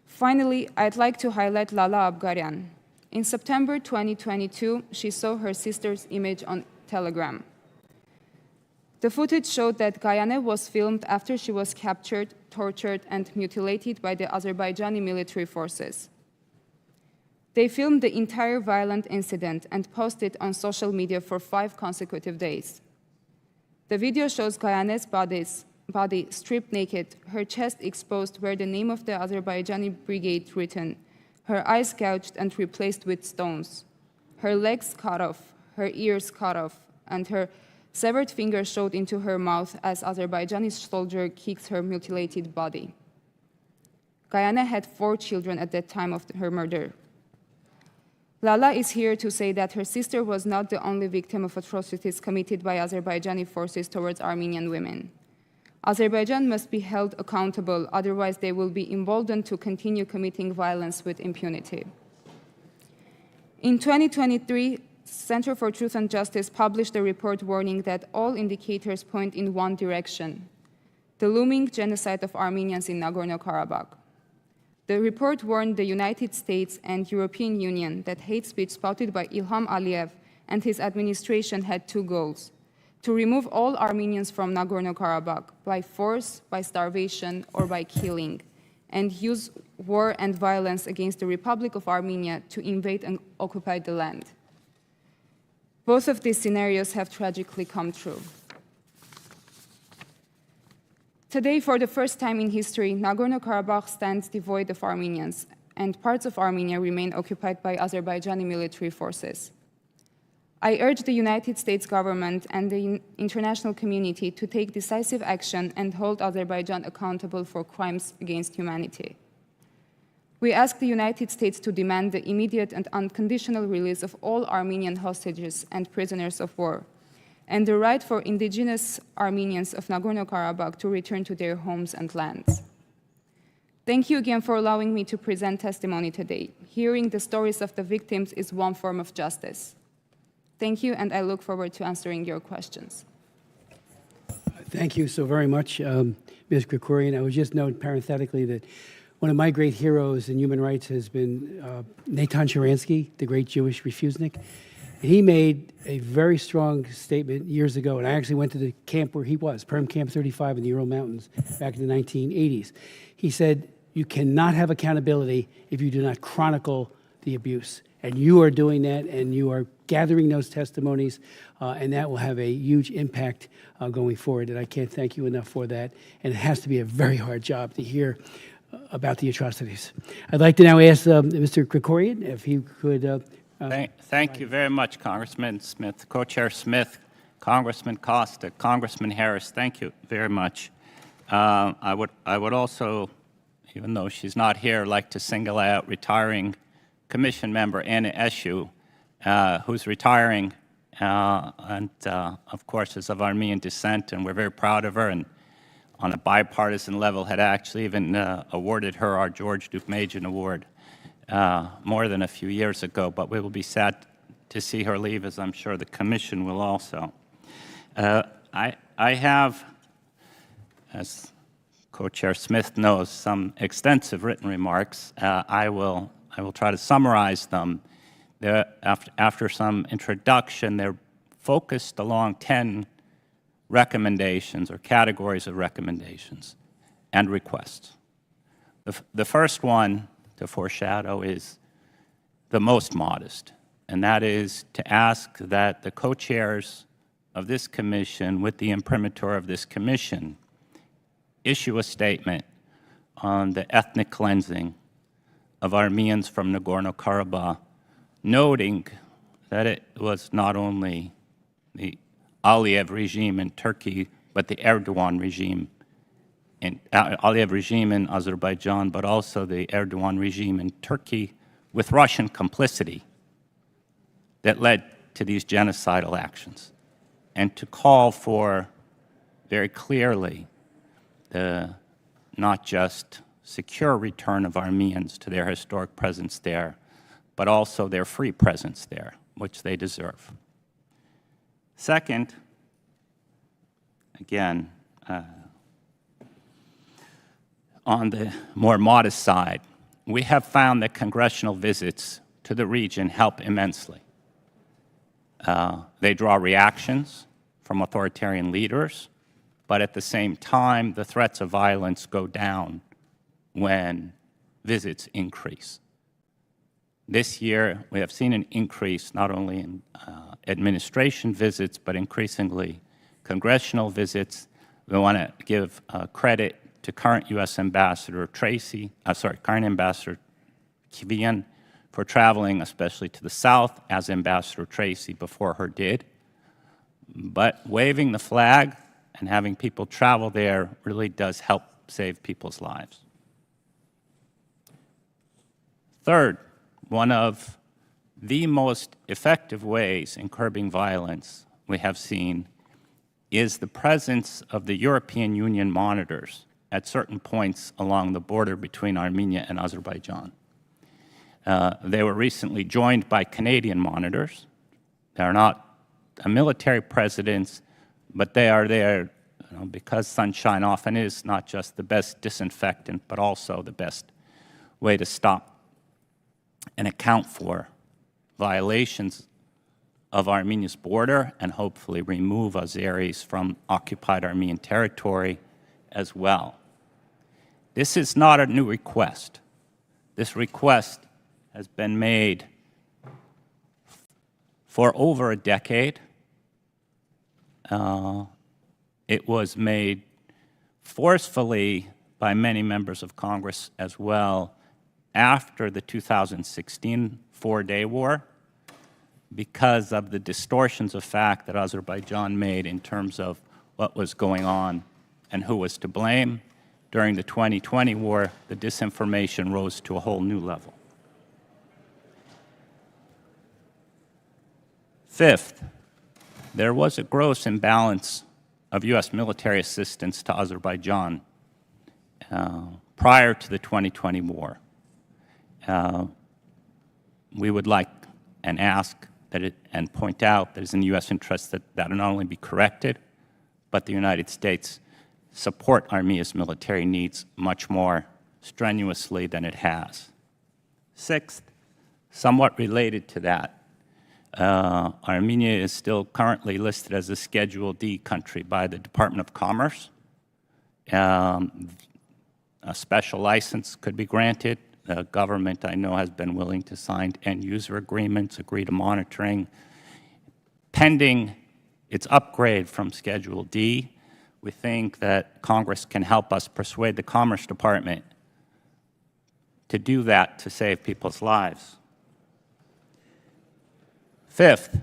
Finally, I'd like to highlight Lala Abgaryan. In September 2022, she saw her sister's image on Telegram. The footage showed that Gayane was filmed after she was captured, tortured, and mutilated by the Azerbaijani military forces. They filmed the entire violent incident and posted on social media for 5 consecutive days. The video shows Gayane's body stripped naked, her chest exposed where the name of the Azerbaijani brigade written, her eyes gouged and replaced with stones, her legs cut off, her ears cut off, and her severed finger showed into her mouth as Azerbaijani soldier kicks her mutilated body. Gayane had 4 children at the time of her murder. Lala is here to say that her sister was not the only victim of atrocities committed by Azerbaijani forces towards Armenian women. Azerbaijan must be held accountable, otherwise they will be emboldened to continue committing violence with impunity. In 2023, Center for Truth and Justice published a report warning that all indicators point in one direction: the looming genocide of Armenians in Nagorno-Karabakh. The report warned the United States and European Union that hate speech spouted by Ilham Aliyev and his administration had 2 goals: to remove all Armenians from Nagorno-Karabakh by force, by starvation, or by killing, and use war and violence against the Republic of Armenia to invade and occupy the land. Both of these scenarios have tragically come true. Today, for the first time in history, Nagorno-Karabakh stands devoid of Armenians, and parts of Armenia remain occupied by Azerbaijani military forces. I urge the United States government and the international community to take decisive action and hold Azerbaijan accountable for crimes against humanity. We ask the United States to demand the immediate and unconditional release of all Armenian hostages and prisoners of war, and the right for indigenous Armenians of Nagorno-Karabakh to return to their homes and lands. Thank you again for allowing me to present testimony today. Hearing the stories of the victims is one form of justice. Thank you, and I look forward to answering your questions. Thank you so very much, Ms. Krikorian. I would just note parenthetically that one of my great heroes in human rights has been Natan Sharansky, the great Jewish refusenik. He made a very strong statement years ago, and I actually went to the camp where he was, Perm Camp 35 in the Ural Mountains, back in the 1980s. He said, you cannot have accountability if you do not chronicle the abuse. And you are doing that, and you are gathering those testimonies, and that will have a huge impact going forward. And I can't thank you enough for that. And it has to be a very hard job to hear about the atrocities. I'd like to now ask Mr. Krikorian if he could... Thank you very much, Congressman Smith, Co-Chair Smith, Congressman Costa, Congressman Harris. Thank you very much. I would also, even though she's not here, like to single out retiring Commission member Anna Eshu, who's retiring and, of course, is of Armenian descent, and we're very proud of her. And on a bipartisan level, had actually even awarded her our George Deukmejian Award more than a few years ago, but we will be sad to see her leave, as I'm sure the Commission will also. I have, as Co-Chair Smith knows, some extensive written remarks. I will try to summarize them. After some introduction, they're focused along 10 recommendations or categories of recommendations and requests. The first one to foreshadow is the most modest, and that is to ask that the co-chairs of this commission, with the imprimatur of this commission, issue a statement on the ethnic cleansing of Armenians from Nagorno-Karabakh, noting that it was not only the Aliyev regime in Turkey, but the Erdogan regime Aliyev regime in Azerbaijan, but also the Erdogan regime in Turkey with Russian complicity that led to these genocidal actions, and to call for very clearly the not just secure return of Armenians to their historic presence there, but also their free presence there, which they deserve. Second, again, on the more modest side, we have found that congressional visits to the region help immensely. They draw reactions from authoritarian leaders, but at the same time, the threats of violence go down when visits increase. This year, we have seen an increase not only in administration visits, but increasingly congressional visits. We want to give credit to current U.S. Ambassador current Ambassador Kivian for traveling, especially to the South, as Ambassador Tracy before her did. But waving the flag and having people travel there really does help save people's lives. Third, one of the most effective ways in curbing violence we have seen is the presence of the European Union monitors at certain points along the border between Armenia and Azerbaijan. They were recently joined by Canadian monitors. They're not a military presence, but they are there because sunshine often is not just the best disinfectant, but also the best way to stop and account for violations of Armenia's border and hopefully remove Azeris from occupied Armenian territory as well. This is not a new request. This request has been made for over a decade. It was made forcefully by many members of Congress as well after the 2016 four-day war because of the distortions of fact that Azerbaijan made in terms of what was going on and who was to blame. During the 2020 war, the disinformation rose to a whole new level. Fifth, there was a gross imbalance of U.S. military assistance to Azerbaijan prior to the 2020 war. We would like and ask that and point out that it's in the U.S. interest that that not only be corrected, but the United States support Armenia's military needs much more strenuously than it has. Sixth, somewhat related to that, Armenia is still currently listed as a Schedule D country by the Department of Commerce. A special license could be granted. The government, I know, has been willing to sign end-user agreements, agree to monitoring. Pending its upgrade from Schedule D, we think that Congress can help us persuade the Commerce Department to do that to save people's lives. Fifth,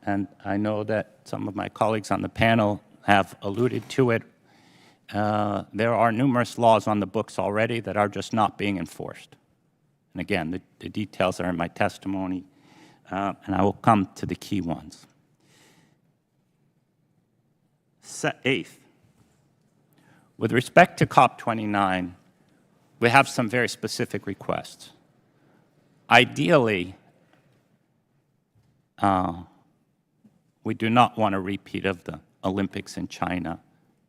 and I know that some of my colleagues on the panel have alluded to it, there are numerous laws on the books already that are just not being enforced. And again, the details are in my testimony, and I will come to the key ones. Eighth, With respect to COP29, we have some very specific requests. Ideally, we do not want a repeat of the Olympics in China.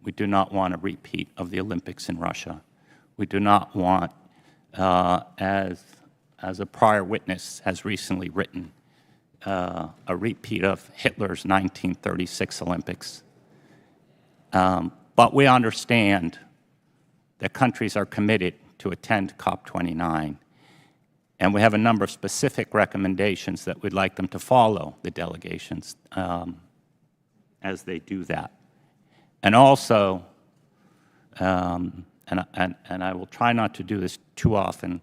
We do not want a repeat of the Olympics in Russia. We do not want, as a prior witness has recently written, a repeat of Hitler's 1936 Olympics. But we understand that countries are committed to attend COP29, and we have a number of specific recommendations that we'd like them to follow, the delegations, as they do that. And also, and I will try not to do this too often,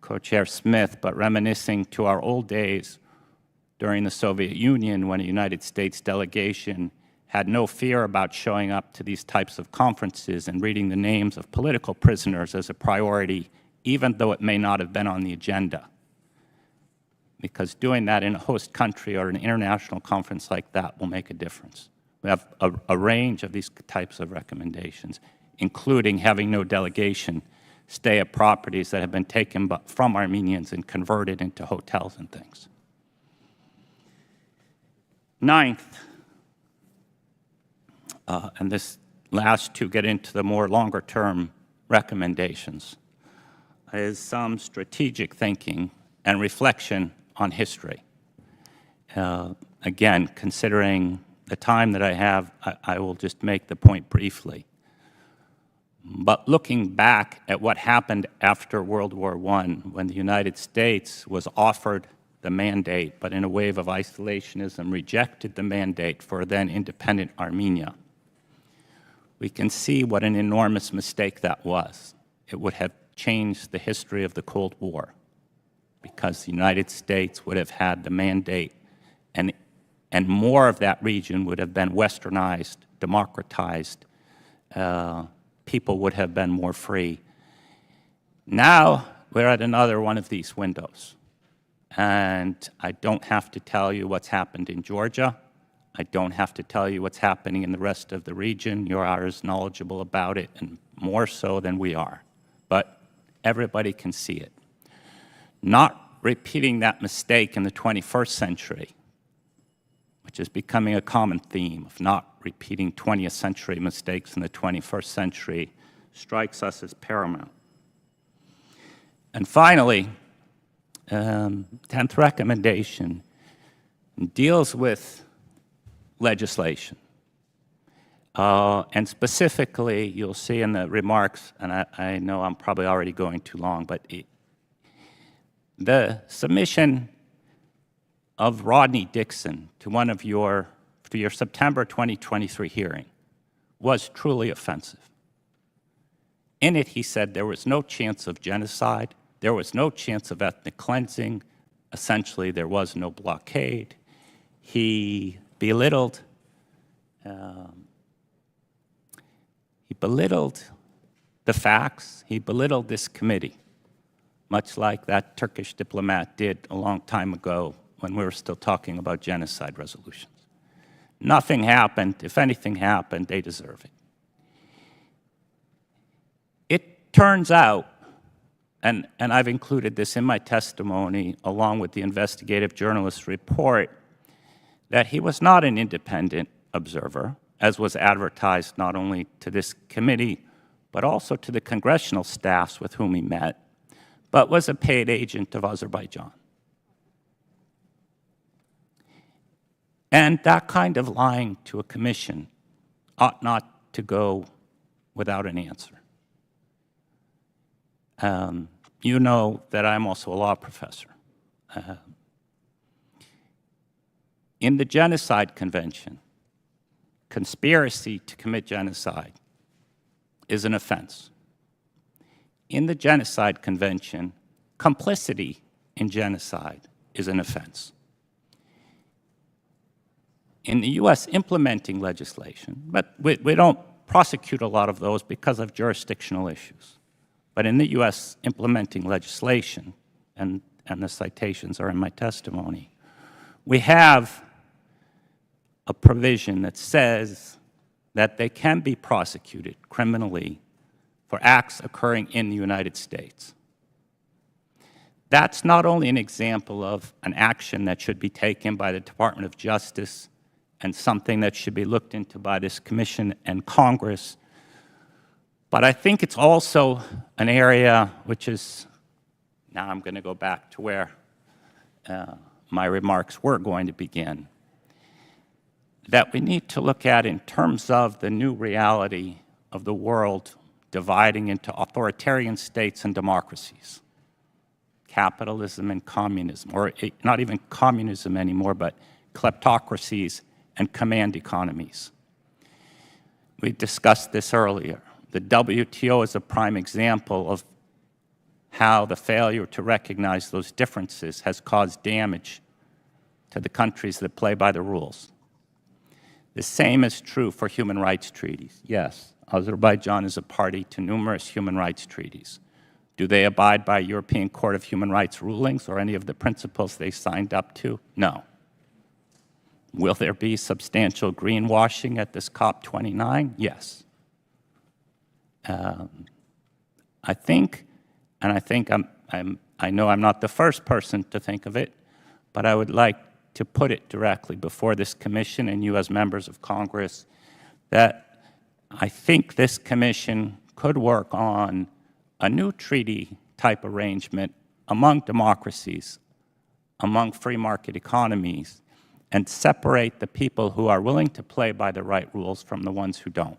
Co-Chair Smith, but reminiscing to our old days during the Soviet Union when a United States delegation had no fear about showing up to these types of conferences and reading the names of political prisoners as a priority, even though it may not have been on the agenda. Because doing that in a host country or an international conference like that will make a difference. We have a range of these types of recommendations, including having no delegation stay at properties that have been taken from Armenians and converted into hotels and things. Ninth, and this last to get into the more longer-term recommendations, is some strategic thinking and reflection on history. Again, considering the time that I have, I will just make the point briefly. But looking back at what happened after World War I, when the United States was offered the mandate, but in a wave of isolationism rejected the mandate for then independent Armenia, we can see what an enormous mistake that was. It would have changed the history of the Cold War, because the United States would have had the mandate, and more of that region would have been westernized, democratized, people would have been more free. Now, we're at another one of these windows. And I don't have to tell you what's happened in Georgia. I don't have to tell you what's happening in the rest of the region. You are as knowledgeable about it, and more so than we are. But everybody can see it. Not repeating that mistake in the 21st century, which is becoming a common theme of not repeating 20th century mistakes in the 21st century, strikes us as paramount. And finally, 10th recommendation deals with legislation. And specifically, you'll see in the remarks, and I know I'm probably already going too long, but the submission of Rodney Dixon to one of your September 2023 hearing was truly offensive. In it, he said there was no chance of genocide, there was no chance of ethnic cleansing, essentially there was no blockade. He belittled the facts, he belittled this committee, much like that Turkish diplomat did a long time ago when we were still talking about genocide resolutions. Nothing happened. If anything happened, they deserve it. It turns out, and I've included this in my testimony along with the investigative journalist report, that he was not an independent observer, as was advertised not only to this committee, but also to the congressional staffs with whom he met, but was a paid agent of Azerbaijan. And that kind of lying to a commission ought not to go without an answer. You know that I'm also a law professor. In the Genocide Convention, conspiracy to commit genocide is an offense. In the Genocide Convention, complicity in genocide is an offense. In the US implementing legislation, but we don't prosecute a lot of those because of jurisdictional issues. But in the US implementing legislation, and the citations are in my testimony, we have a provision that says that they can be prosecuted criminally for acts occurring in the United States. That's not only an example of an action that should be taken by the Department of Justice and something that should be looked into by this Commission and Congress, but I think it's also an area which is, now I'm going to go back to where my remarks were going to begin, that we need to look at in terms of the new reality of the world dividing into authoritarian states and democracies, capitalism and communism, or not even communism anymore, but kleptocracies and command economies. We discussed this earlier. The WTO is a prime example of how the failure to recognize those differences has caused damage to the countries that play by the rules. The same is true for human rights treaties. Yes, Azerbaijan is a party to numerous human rights treaties. Do they abide by European Court of Human Rights rulings or any of the principles they signed up to? No. Will there be substantial greenwashing at this COP29? Yes. I know I'm not the first person to think of it, but I would like to put it directly before this commission and you as members of Congress that I think this commission could work on a new treaty type arrangement among democracies, among free market economies, and separate the people who are willing to play by the right rules from the ones who don't.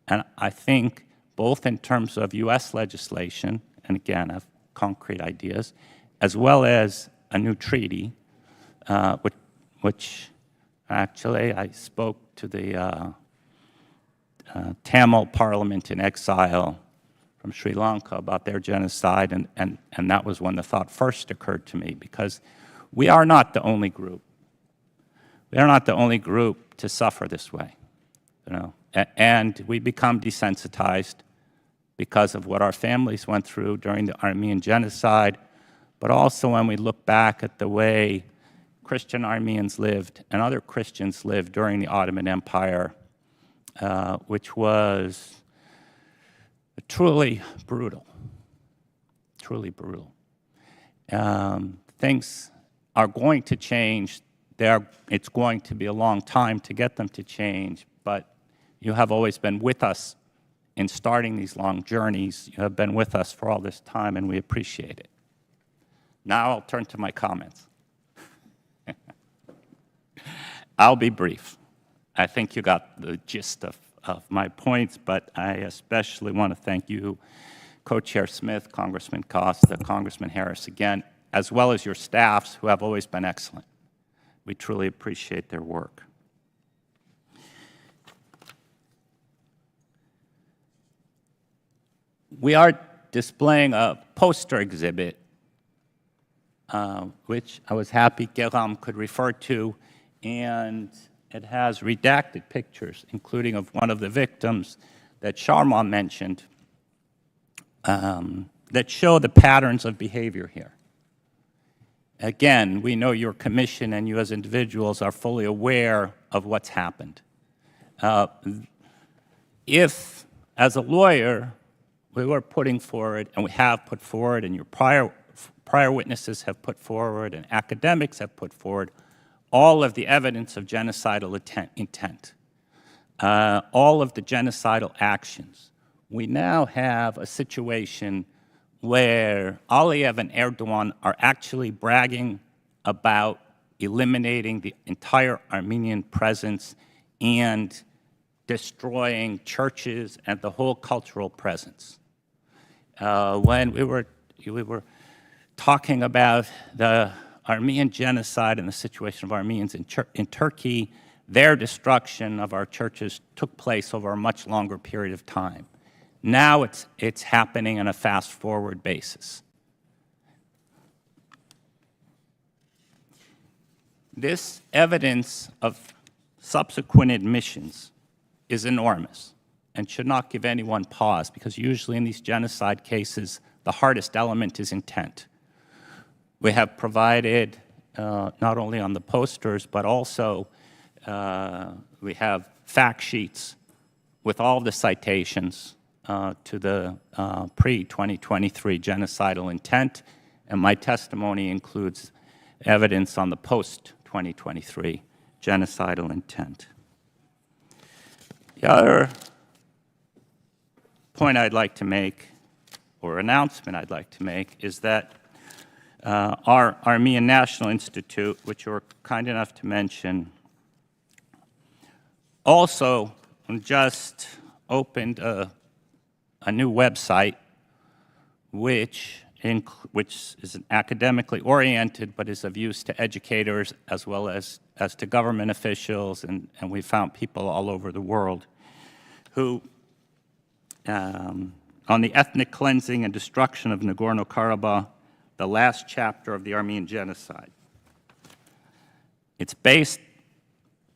And I think both in terms of US legislation, and again, I have concrete ideas, as well as a new treaty, which actually I spoke to the Tamil parliament in exile from Sri Lanka about their genocide, and that was when the thought first occurred to me, because we are not the only group. We are not the only group to suffer this way, you know, and we become desensitized because of what our families went through during the Armenian genocide, but also when we look back at the way Christian Armenians lived and other Christians lived during the Ottoman Empire, which was truly brutal, truly brutal. Things are going to change. It's going to be a long time to get them to change, but you have always been with us in starting these long journeys. You have been with us for all this time, and we appreciate it. Now I'll turn to my comments. I'll be brief. I think you got the gist of my points, but I especially want to thank you, Co-Chair Smith, Congressman Costa, Congressman Harris again, as well as your staffs who have always been excellent. We truly appreciate their work. We are displaying a poster exhibit, which I was happy Geram could refer to, and it has redacted pictures, including of one of the victims that Sharma mentioned, that show the patterns of behavior here. Again, we know your commission and you as individuals are fully aware of what's happened. If, as a lawyer, we were putting forward, and we have put forward, and your prior witnesses have put forward, and academics have put forward, all of the evidence of genocidal intent, all of the genocidal actions. We now have a situation where Aliyev and Erdogan are actually bragging about eliminating the entire Armenian presence and destroying churches and the whole cultural presence. When we were talking about the Armenian genocide and the situation of Armenians in Turkey, their destruction of our churches took place over a much longer period of time. Now it's happening on a fast-forward basis. This evidence of subsequent admissions is enormous and should not give anyone pause, because usually in these genocide cases, the hardest element is intent. We have provided, not only on the posters, but also we have fact sheets with all the citations to the pre-2023 genocidal intent, and my testimony includes evidence on the post-2023 genocidal intent. The other point I'd like to make, or announcement I'd like to make, is that our Armenian National Institute, which you were kind enough to mention, also just opened a new website which is academically oriented but is of use to educators as well as to government officials, and we found people all over the world who, on the ethnic cleansing and destruction of Nagorno-Karabakh, the last chapter of the Armenian genocide. It's been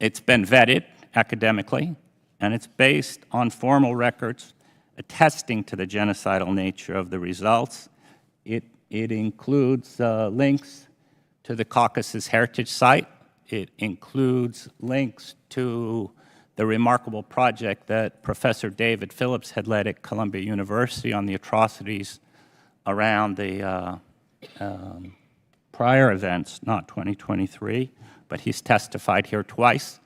vetted academically, and it's based on formal records attesting to the genocidal nature of the results. It includes links to the Caucasus Heritage Site. It includes links to the remarkable project that Professor David Phillips had led at Columbia University on the atrocities around the prior events, not 2023, but he's testified here twice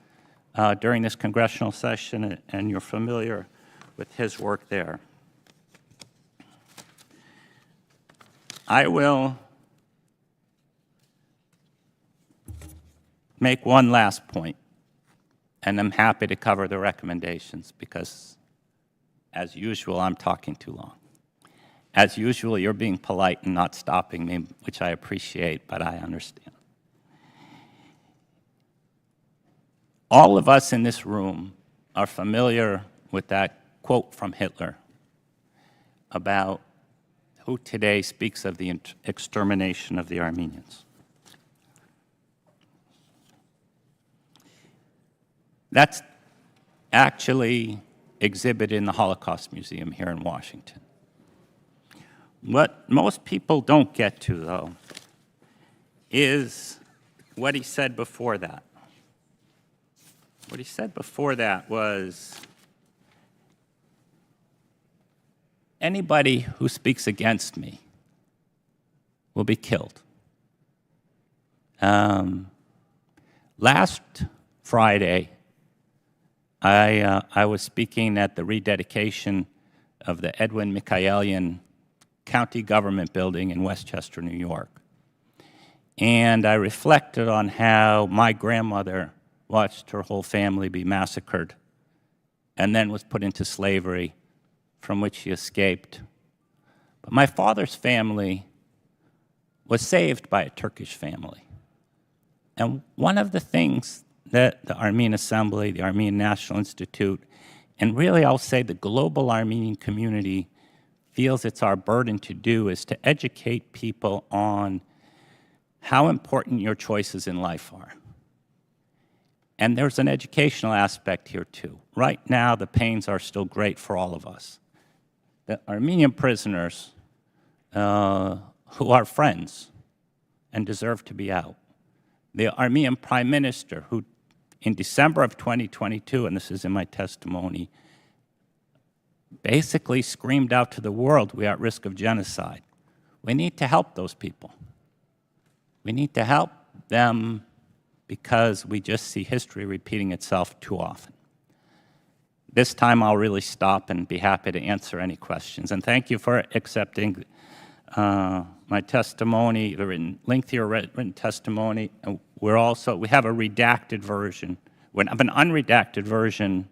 during this congressional session, and you're familiar with his work there. I will make one last point, and I'm happy to cover the recommendations because, as usual, I'm talking too long. As usual, you're being polite and not stopping me, which I appreciate, but I understand. All of us in this room are familiar with that quote from Hitler about who today speaks of the extermination of the Armenians. That's actually exhibited in the Holocaust Museum here in Washington. What most people don't get to, though, is what he said before that. What he said before that was, anybody who speaks against me will be killed. Last Friday, I was speaking at the rededication of the Edwin Michaelian County Government Building in Westchester, New York. And I reflected on how my grandmother watched her whole family be massacred and then was put into slavery, from which she escaped. But my father's family was saved by a Turkish family. And one of the things that the Armenian Assembly, the Armenian National Institute, and really I'll say the global Armenian community feels it's our burden to do is to educate people on how important your choices in life are. And there's an educational aspect here too. Right now, the pains are still great for all of us. The Armenian prisoners who are friends and deserve to be out. The Armenian Prime Minister who, in December of 2022, and this is in my testimony, basically screamed out to the world, we are at risk of genocide. We need to help those people. We need to help them because we just see history repeating itself too often. This time I'll really stop and be happy to answer any questions. And thank you for accepting my testimony, the lengthier written testimony. And we have a redacted version. We have an unredacted version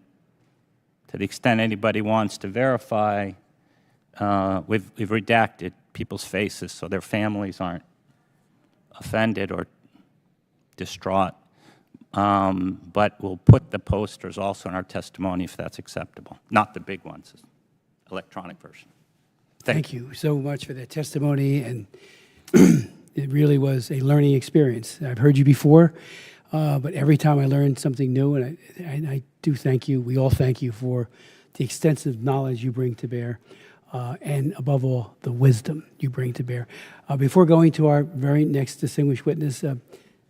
to the extent anybody wants to verify. We've redacted people's faces so their families aren't offended or distraught. But we'll put the posters also in our testimony if that's acceptable. Not the big ones, electronic version. Thank you so much for that testimony, and it really was a learning experience. I've heard you before, but every time I learn something new, and I do thank you, we all thank you for the extensive knowledge you bring to bear, and above all, the wisdom you bring to bear. Before going to our very next distinguished witness,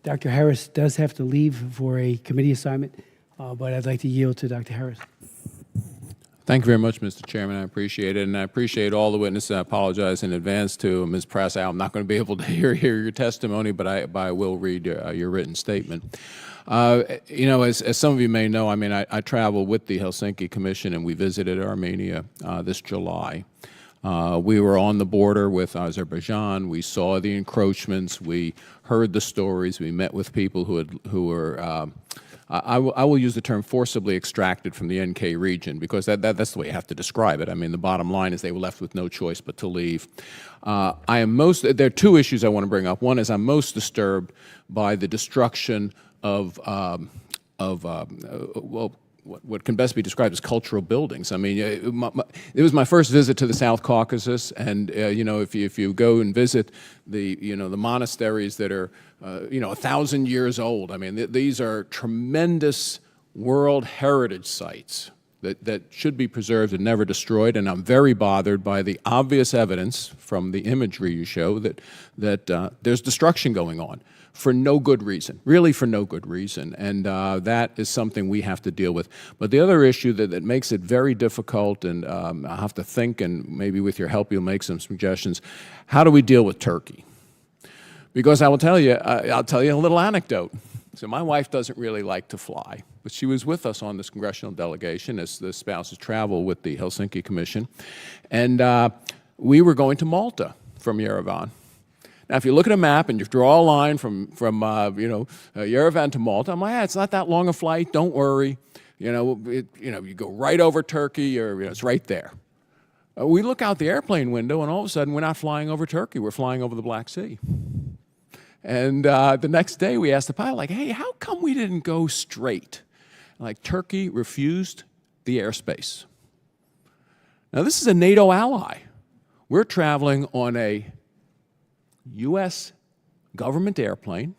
Dr. Harris does have to leave for a committee assignment but I'd like to yield to Dr. Harris. Thank you very much, Mr. Chairman. I appreciate it, and I appreciate all the witnesses. I apologize in advance to Ms. Press. I'm not going to be able to hear your testimony, but I will read your written statement. You know, as some of you may know, I mean, I traveled with the Helsinki Commission, and we visited Armenia this July. We were on the border with Azerbaijan. We saw the encroachments. We heard the stories. We met with people who were I will use the term forcibly extracted from the NK region, because that's the way you have to describe it. I mean, the bottom line is they were left with no choice but to leave. There are two issues I want to bring up. One is I'm most disturbed by the destruction of what can best be described as cultural buildings. I mean, it was my first visit to the South Caucasus, and you know, if you go and visit the monasteries that are 1,000 years old, I mean, these are tremendous World Heritage sites that should be preserved and never destroyed. And I'm very bothered by the obvious evidence from the imagery you show that there's destruction going on for no good reason, really for no good reason. And that is something we have to deal with. But the other issue that makes it very difficult, and I'll have to think, and maybe with your help you'll make some suggestions, how do we deal with Turkey? Because I'll tell you a little anecdote. So my wife doesn't really like to fly, but she was with us on this congressional delegation as the spouses travel with the Helsinki Commission. And we were going to Malta from Yerevan. Now, if you look at a map and you draw a line from Yerevan to Malta, I'm like, it's not that long a flight. Don't worry. You go right over Turkey, or it's right there. We look out the airplane window, and all of a sudden, we're not flying over Turkey. We're flying over the Black Sea. And the next day, we asked the pilot, like, hey, how come we didn't go straight? Like, Turkey refused the airspace. Now, this is a NATO ally. We're traveling on a U.S. government airplane,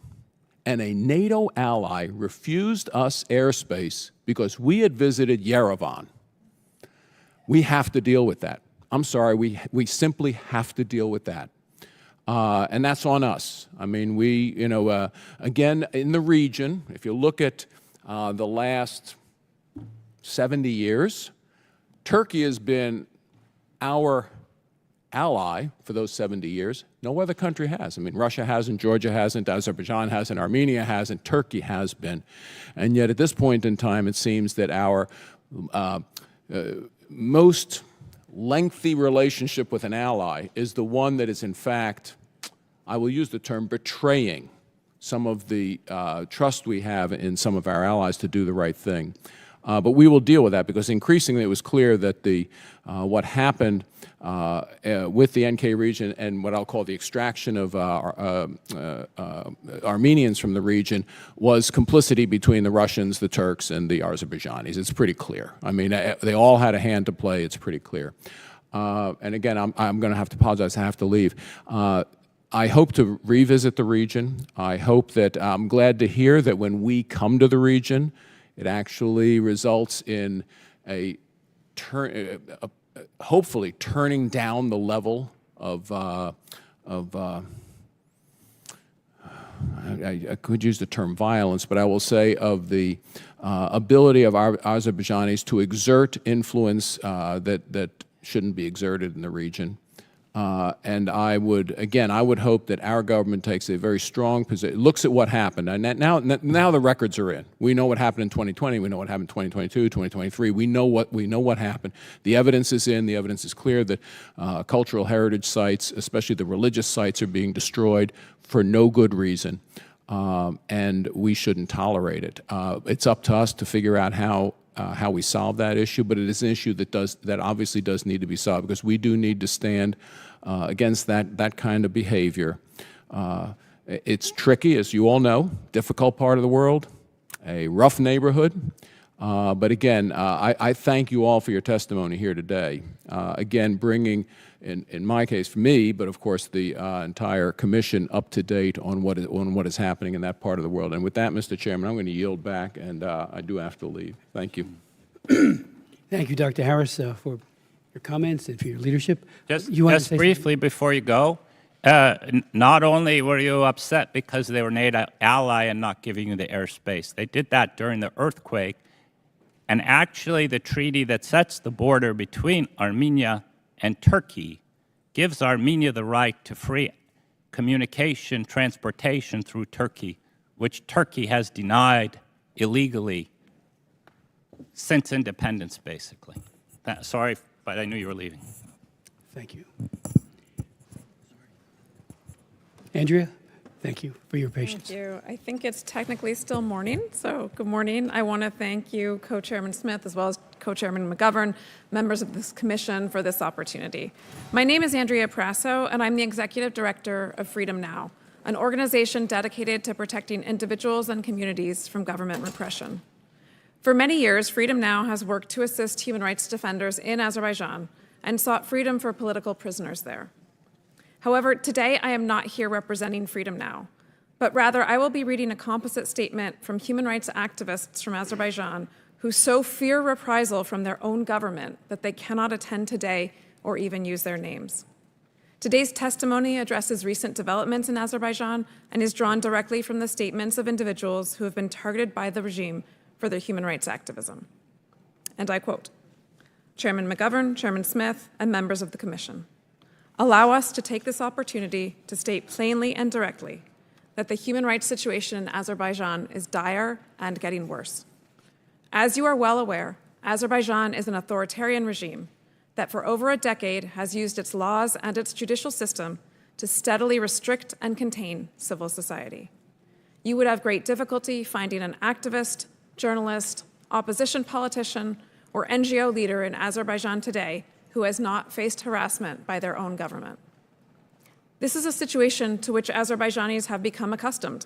and a NATO ally refused us airspace because we had visited Yerevan. We have to deal with that. I'm sorry, we simply have to deal with that. And that's on us. I mean, again, in the region, if you look at the last 70 years, Turkey has been our ally for those 70 years. No other country has. I mean, Russia hasn't, Georgia hasn't, Azerbaijan hasn't, Armenia hasn't, Turkey has been. And yet at this point in time, it seems that our most lengthy relationship with an ally is the one that is, in fact, I will use the term, betraying some of the trust we have in some of our allies to do the right thing. But we will deal with that, because increasingly it was clear that what happened with the NK region and what I'll call the extraction of Armenians from the region was complicity between the Russians, the Turks, and the Azerbaijanis. It's pretty clear. I mean, they all had a hand to play. It's pretty clear. And again, I'm going to have to apologize. I have to leave. I hope to revisit the region. I hope that I'm glad to hear that when we come to the region, it actually results in hopefully turning down the level of I could use the term violence, but I will say of the ability of our Azerbaijanis to exert influence that shouldn't be exerted in the region. And I would hope that our government takes a very strong position, looks at what happened. And now the records are in. We know what happened in 2020. We know what happened in 2022, 2023. We know what happened. The evidence is in. The evidence is clear that cultural heritage sites, especially the religious sites, are being destroyed for no good reason. And we shouldn't tolerate it. It's up to us to figure out how we solve that issue, but it is an issue that obviously does need to be solved, because we do need to stand against that kind of behavior. It's tricky, as you all know, difficult part of the world, a rough neighborhood. But again, I thank you all for your testimony here today. Again, bringing, in my case, for me, but of course the entire commission up to date on what is happening in that part of the world. And with that, Mr. Chairman, I'm going to yield back, and I do have to leave. Thank you. Thank you, Dr. Harris, for your comments and for your leadership. Just you want to say briefly before you go, Not only were you upset because they were an NATO ally and not giving you the airspace, they did that during the earthquake. And actually, the treaty that sets the border between Armenia and Turkey gives Armenia the right to free communication, transportation through Turkey, which Turkey has denied illegally since independence, basically. Sorry, but I knew you were leaving. Thank you. Andrea, thank you for your patience. Thank you. I think it's technically still morning, so good morning. I want to thank you, Co-Chairman Smith, as well as Co-Chairman McGovern, members of this commission for this opportunity. My name is Andrea Prasso, and I'm the Executive Director of Freedom Now, an organization dedicated to protecting individuals and communities from government repression. For many years, Freedom Now has worked to assist human rights defenders in Azerbaijan and sought freedom for political prisoners there. However, today I am not here representing Freedom Now, but rather I will be reading a composite statement from human rights activists from Azerbaijan who so fear reprisal from their own government that they cannot attend today or even use their names. Today's testimony addresses recent developments in Azerbaijan and is drawn directly from the statements of individuals who have been targeted by the regime for their human rights activism. And I quote, Chairman McGovern, Chairman Smith, and members of the Commission, allow us to take this opportunity to state plainly and directly that the human rights situation in Azerbaijan is dire and getting worse. As you are well aware, Azerbaijan is an authoritarian regime that for over a decade has used its laws and its judicial system to steadily restrict and contain civil society. You would have great difficulty finding an activist, journalist, opposition politician, or NGO leader in Azerbaijan today who has not faced harassment by their own government. This is a situation to which Azerbaijanis have become accustomed.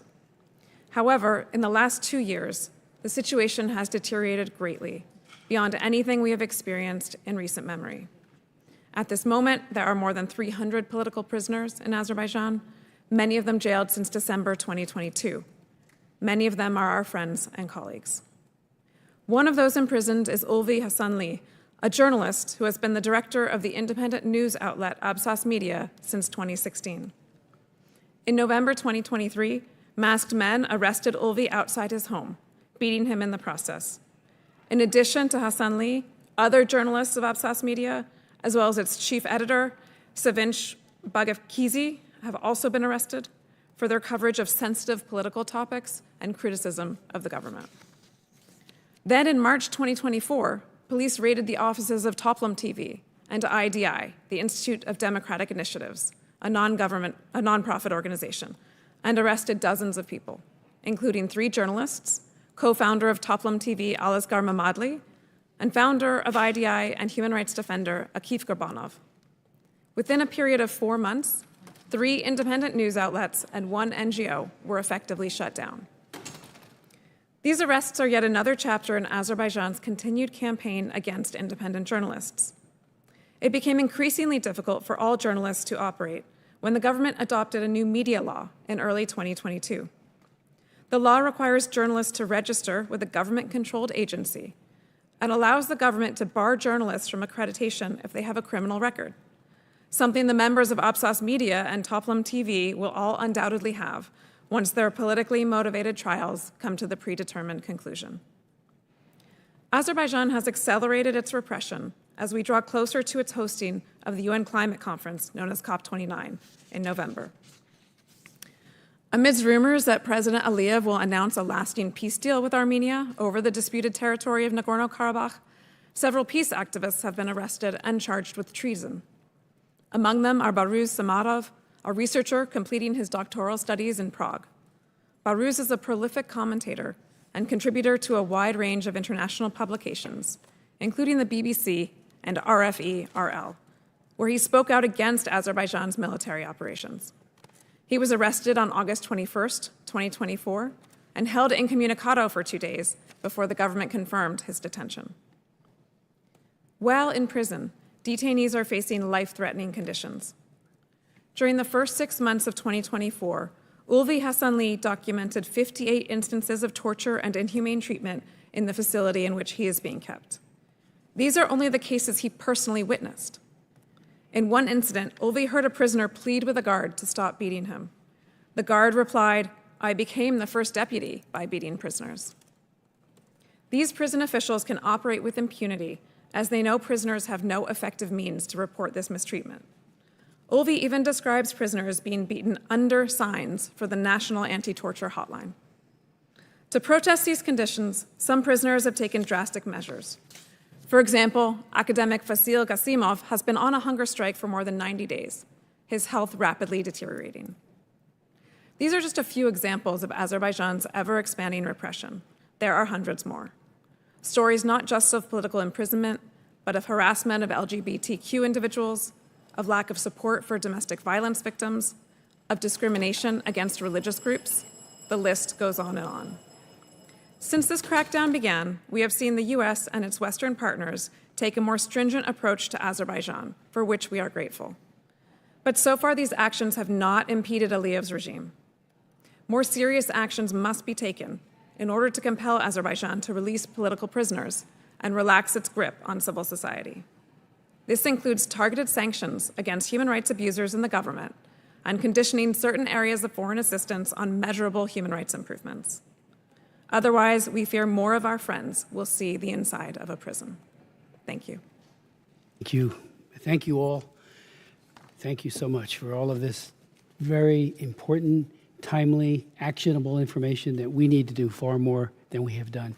However, in the last 2 years, the situation has deteriorated greatly, beyond anything we have experienced in recent memory. At this moment, there are more than 300 political prisoners in Azerbaijan, many of them jailed since December 2022. Many of them are our friends and colleagues. One of those imprisoned is Ulvi Hasanli, a journalist who has been the director of the independent news outlet Artsakh Media since 2016. In November 2023, masked men arrested Ulvi outside his home, beating him in the process. In addition to Hasanli, other journalists of Artsakh Media, as well as its chief editor, Sevinch Bagevkizi, have also been arrested for their coverage of sensitive political topics and criticism of the government. Then in March 2024, police raided the offices of Toplum TV and IDI, the Institute of Democratic Initiatives, a nonprofit organization, and arrested dozens of people, including 3 journalists, co-founder of Toplum TV, Alizgar Mamadli, and founder of IDI and human rights defender, Akif Gurbanov. Within a period of 4 months, 3 independent news outlets and 1 NGO were effectively shut down. These arrests are yet another chapter in Azerbaijan's continued campaign against independent journalists. It became increasingly difficult for all journalists to operate when the government adopted a new media law in early 2022. The law requires journalists to register with a government-controlled agency and allows the government to bar journalists from accreditation if they have a criminal record, something the members of Artsakh Media and Toplum TV will all undoubtedly have once their politically motivated trials come to the predetermined conclusion. Azerbaijan has accelerated its repression as we draw closer to its hosting of the UN climate conference known as COP29 in November. Amidst rumors that President Aliyev will announce a lasting peace deal with Armenia over the disputed territory of Nagorno-Karabakh, several peace activists have been arrested and charged with treason. Among them are Baruz Samarov, a researcher completing his doctoral studies in Prague. Baruz is a prolific commentator and contributor to a wide range of international publications, including the BBC and RFE-RL, where he spoke out against Azerbaijan's military operations. He was arrested on August 21st, 2024, and held incommunicado for 2 days before the government confirmed his detention. While in prison, detainees are facing life-threatening conditions. During the first 6 months of 2024, Ulvi Hasanli documented 58 instances of torture and inhumane treatment in the facility in which he is being kept. These are only the cases he personally witnessed. In one incident, Ulvi heard a prisoner plead with a guard to stop beating him. The guard replied, "I became the first deputy by beating prisoners." These prison officials can operate with impunity as they know prisoners have no effective means to report this mistreatment. Ulvi even describes prisoners being beaten under signs for the National Anti-Torture Hotline. To protest these conditions, some prisoners have taken drastic measures. For example, academic Fasil Gasimov has been on a hunger strike for more than 90 days, his health rapidly deteriorating. These are just a few examples of Azerbaijan's ever-expanding repression. There are hundreds more. Stories not just of political imprisonment, but of harassment of LGBTQ individuals, of lack of support for domestic violence victims, of discrimination against religious groups. The list goes on and on. Since this crackdown began, we have seen the US and its Western partners take a more stringent approach to Azerbaijan, for which we are grateful. But so far, these actions have not impeded Aliyev's regime. More serious actions must be taken in order to compel Azerbaijan to release political prisoners and relax its grip on civil society. This includes targeted sanctions against human rights abusers in the government and conditioning certain areas of foreign assistance on measurable human rights improvements. Otherwise, we fear more of our friends will see the inside of a prison. Thank you. Thank you. Thank you all. Thank you so much for all of this very important, timely, actionable information that we need to do far more than we have done.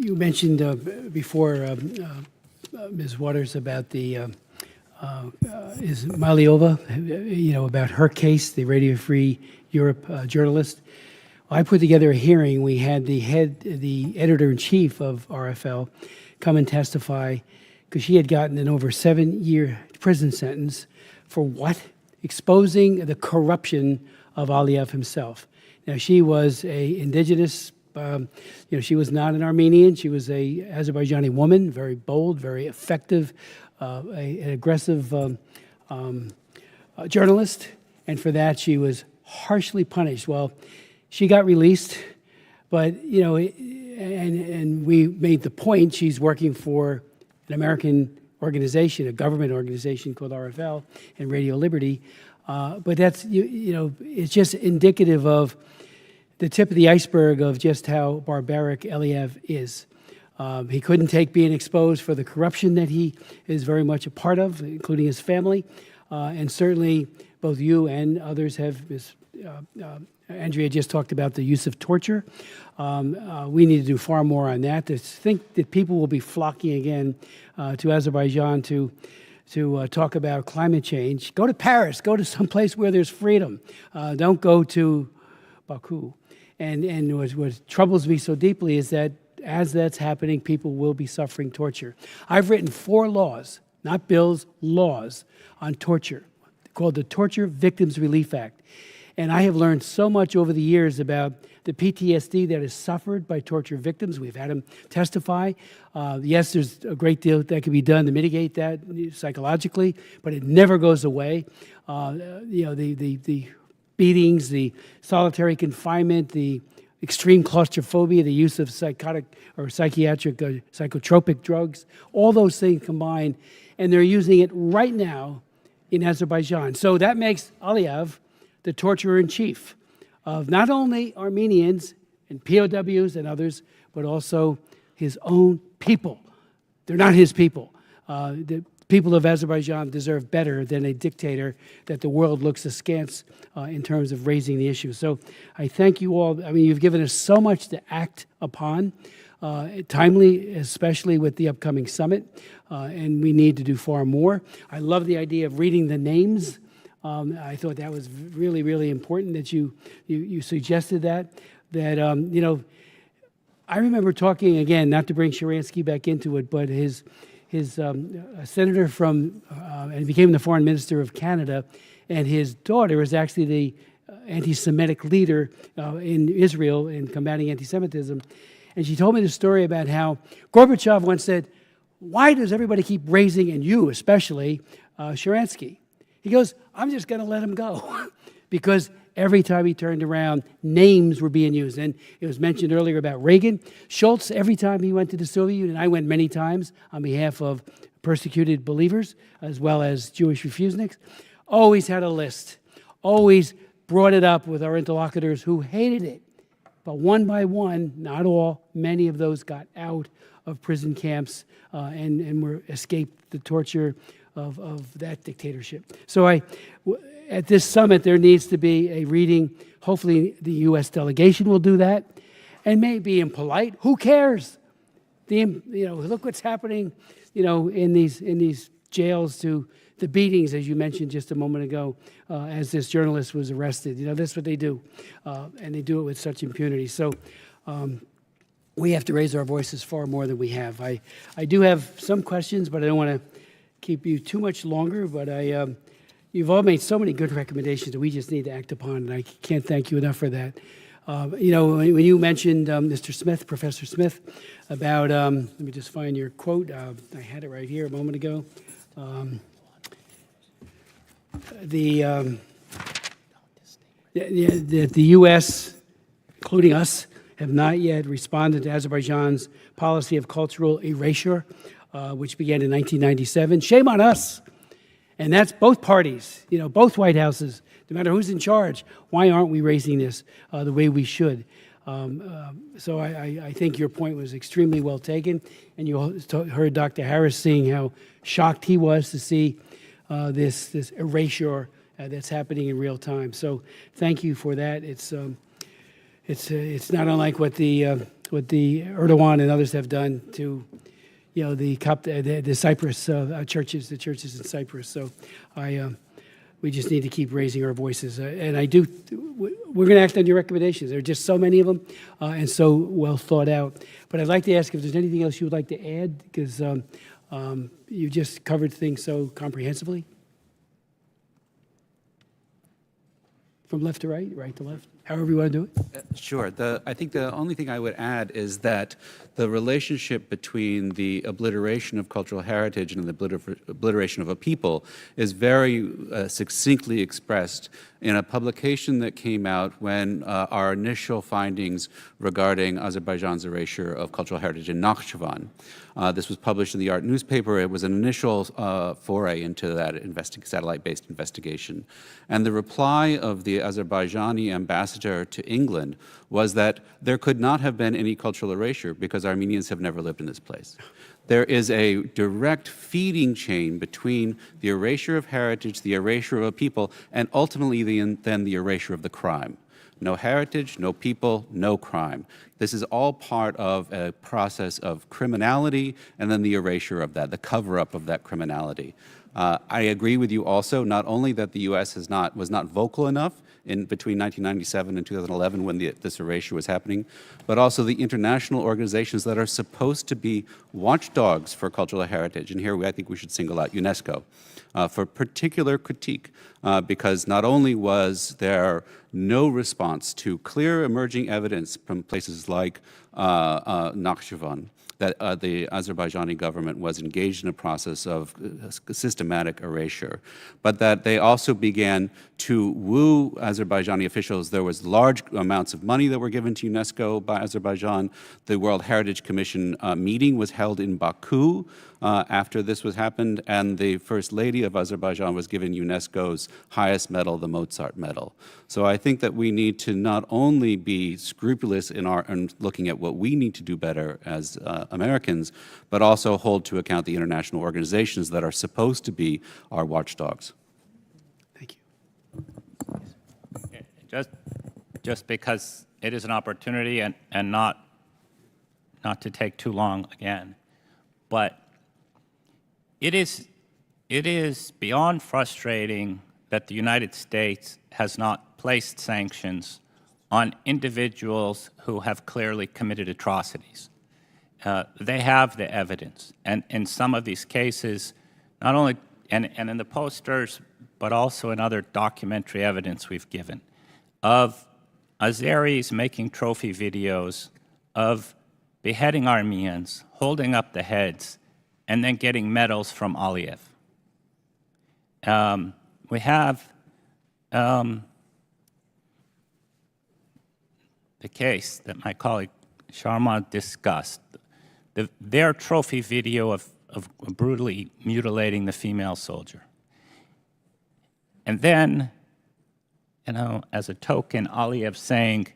You mentioned before, Ms. Waters, about the is Maliova, about her case, the Radio Free Europe journalist. I put together a hearing. We had the editor-in-chief of RFL come and testify because she had gotten an over 7-year prison sentence for what? Exposing the corruption of Aliyev himself. Now, she was an indigenous, she was not an Armenian. She was a Azerbaijani woman, very bold, very effective, an aggressive journalist, and for that she was harshly punished. Well, she got released, but and we made the point she's working for an American organization, a government organization called RFL and Radio Liberty, but that's it's just indicative of the tip of the iceberg of just how barbaric Aliyev is. He couldn't take being exposed for the corruption that he is very much a part of, including his family. And certainly both you and others have, Andrea just talked about the use of torture. We need to do far more on that. To think that people will be flocking again to Azerbaijan to talk about climate change. Go to Paris. Go to some place where there's freedom. Don't go to Baku. And what troubles me so deeply is that as that's happening, people will be suffering torture. I've written 4 laws, not bills, laws on torture, called the Torture Victims Relief Act. And I have learned so much over the years about the PTSD that is suffered by torture victims. We've had them testify. Yes, there's a great deal that can be done to mitigate that psychologically, but it never goes away. The beatings, the solitary confinement, the extreme claustrophobia, the use of psychotic or psychiatric psychotropic drugs, all those things combined, and they're using it right now in Azerbaijan. So that makes Aliyev the torturer-in-chief of not only Armenians and POWs and others, but also his own people. They're not his people. The people of Azerbaijan deserve better than a dictator that the world looks askance in terms of raising the issue. So I thank you all. I mean, you've given us so much to act upon, timely, especially with the upcoming summit, and we need to do far more. I love the idea of reading the names. I thought that was really, really important that you suggested that. I remember talking, again, not to bring Sharansky back into it, but his senator from, and became the foreign minister of Canada, and his daughter is actually the anti-Semitic leader in Israel in combating anti-Semitism. And she told me the story about how Gorbachev once said, "Why does everybody keep raising, and you especially, Sharansky?" He goes, "I'm just going to let him go." Because every time he turned around, names were being used. And it was mentioned earlier about Reagan. Schultz, every time he went to the Soviet Union, I went many times on behalf of persecuted believers, as well as Jewish refuseniks, always had a list, always brought it up with our interlocutors who hated it. But one by one, not all, many of those got out of prison camps and were escaped the torture of that dictatorship. So at this summit, there needs to be a reading. Hopefully the U.S. delegation will do that. And maybe impolite. Who cares? Look what's happening, in these jails, to the beatings, as you mentioned just a moment ago, as this journalist was arrested. That's what they do, and they do it with such impunity. So we have to raise our voices far more than we have. I do have some questions, but I don't want to keep you too much longer. But you've all made so many good recommendations that we just need to act upon, and I can't thank you enough for that. When you mentioned, Mr. Smith, Professor Smith, about, let me just find your quote. I had it right here a moment ago. The U.S., including us, have not yet responded to Azerbaijan's policy of cultural erasure, which began in 1997. Shame on us. And that's both parties, both White Houses, no matter who's in charge. Why aren't we raising this the way we should? So I think your point was extremely well taken. And you heard Dr. Harris saying how shocked he was to see this erasure that's happening in real time. So thank you for that. It's not unlike what the Erdogan and others have done to the Cyprus churches, the churches in Cyprus. So we just need to keep raising our voices. And we're going to act on your recommendations. There are just so many of them and so well thought out. But I'd like to ask if there's anything else you would like to add, because you just covered things so comprehensively. From left to right, right to left, however you want to do it. Sure. I think the only thing I would add is that the relationship between the obliteration of cultural heritage and the obliteration of a people is very succinctly expressed in a publication that came out when our initial findings regarding Azerbaijan's erasure of cultural heritage in Nakhchivan. This was published in the Art newspaper. It was an initial foray into that satellite-based investigation. And the reply of the Azerbaijani ambassador to England was that there could not have been any cultural erasure because Armenians have never lived in this place. There is a direct feeding chain between the erasure of heritage, the erasure of a people, and ultimately then the erasure of the crime. No heritage, no people, no crime. This is all part of a process of criminality and then the erasure of that, the cover-up of that criminality. I agree with you also, not only that the U.S. was not vocal enough between 1997 and 2011 when this erasure was happening, but also the international organizations that are supposed to be watchdogs for cultural heritage. And here I think we should single out UNESCO for particular critique, because not only was there no response to clear emerging evidence from places like Nakhchivan, that the Azerbaijani government was engaged in a process of systematic erasure, but that they also began to woo Azerbaijani officials. There was large amounts of money that were given to UNESCO by Azerbaijan. The World Heritage Commission meeting was held in Baku after this was happened, and the First Lady of Azerbaijan was given UNESCO's highest medal, the Mozart Medal. So I think that we need to not only be scrupulous in looking at what we need to do better as Americans, but also hold to account the international organizations that are supposed to be our watchdogs. Thank you. Just because it is an opportunity and not to take too long again, but it is beyond frustrating that the United States has not placed sanctions on individuals who have clearly committed atrocities. They have the evidence, and in some of these cases, not only and in the posters, but also in other documentary evidence we've given, of Azeris making trophy videos of beheading Armenians, holding up the heads, and then getting medals from Aliyev. We have the case that my colleague Sharma discussed, their trophy video of of brutally mutilating the female soldier. And then, as a token, Aliyev saying,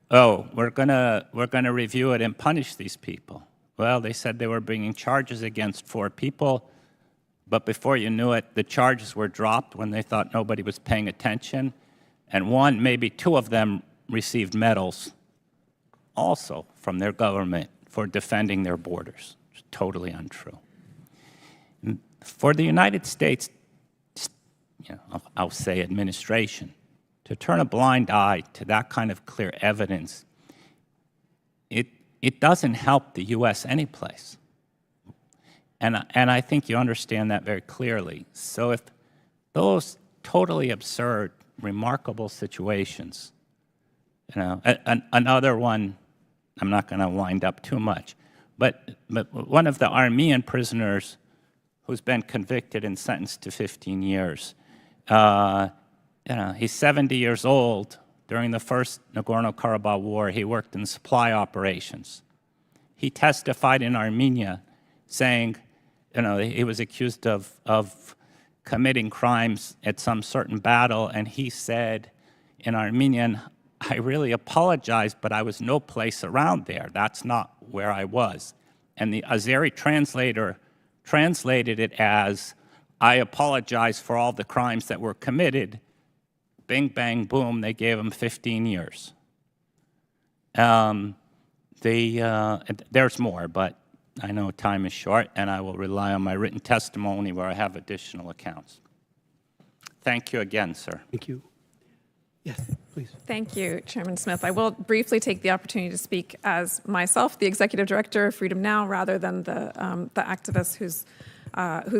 oh, we're gonna review it and punish these people. Well, they said they were bringing charges against 4 people, but before you knew it, the charges were dropped when they thought nobody was paying attention, and 1, maybe 2 of them received medals also from their government for defending their borders. It's totally untrue. For the United States, I'll say administration, to turn a blind eye to that kind of clear evidence, it doesn't help the U.S. anyplace. And I think you understand that very clearly. So if those totally absurd, remarkable situations, another one, I'm not going to wind up too much, but one of the Armenian prisoners who's been convicted and sentenced to 15 years, he's 70 years old. During the first Nagorno-Karabakh war, he worked in supply operations. He testified in Armenia saying, he was accused of committing crimes at some certain battle, and he said in Armenian, I really apologize, but I was no place around there. That's not where I was. And the Azeri translator translated it as, I apologize for all the crimes that were committed. Bing, bang, boom, they gave him 15 years. There's more, but I know time is short, and I will rely on my written testimony where I have additional accounts. Thank you again, sir. Thank you. Yes, please. Thank you, Chairman Smith. I will briefly take the opportunity to speak as myself, the Executive Director of Freedom Now, rather than the activist whose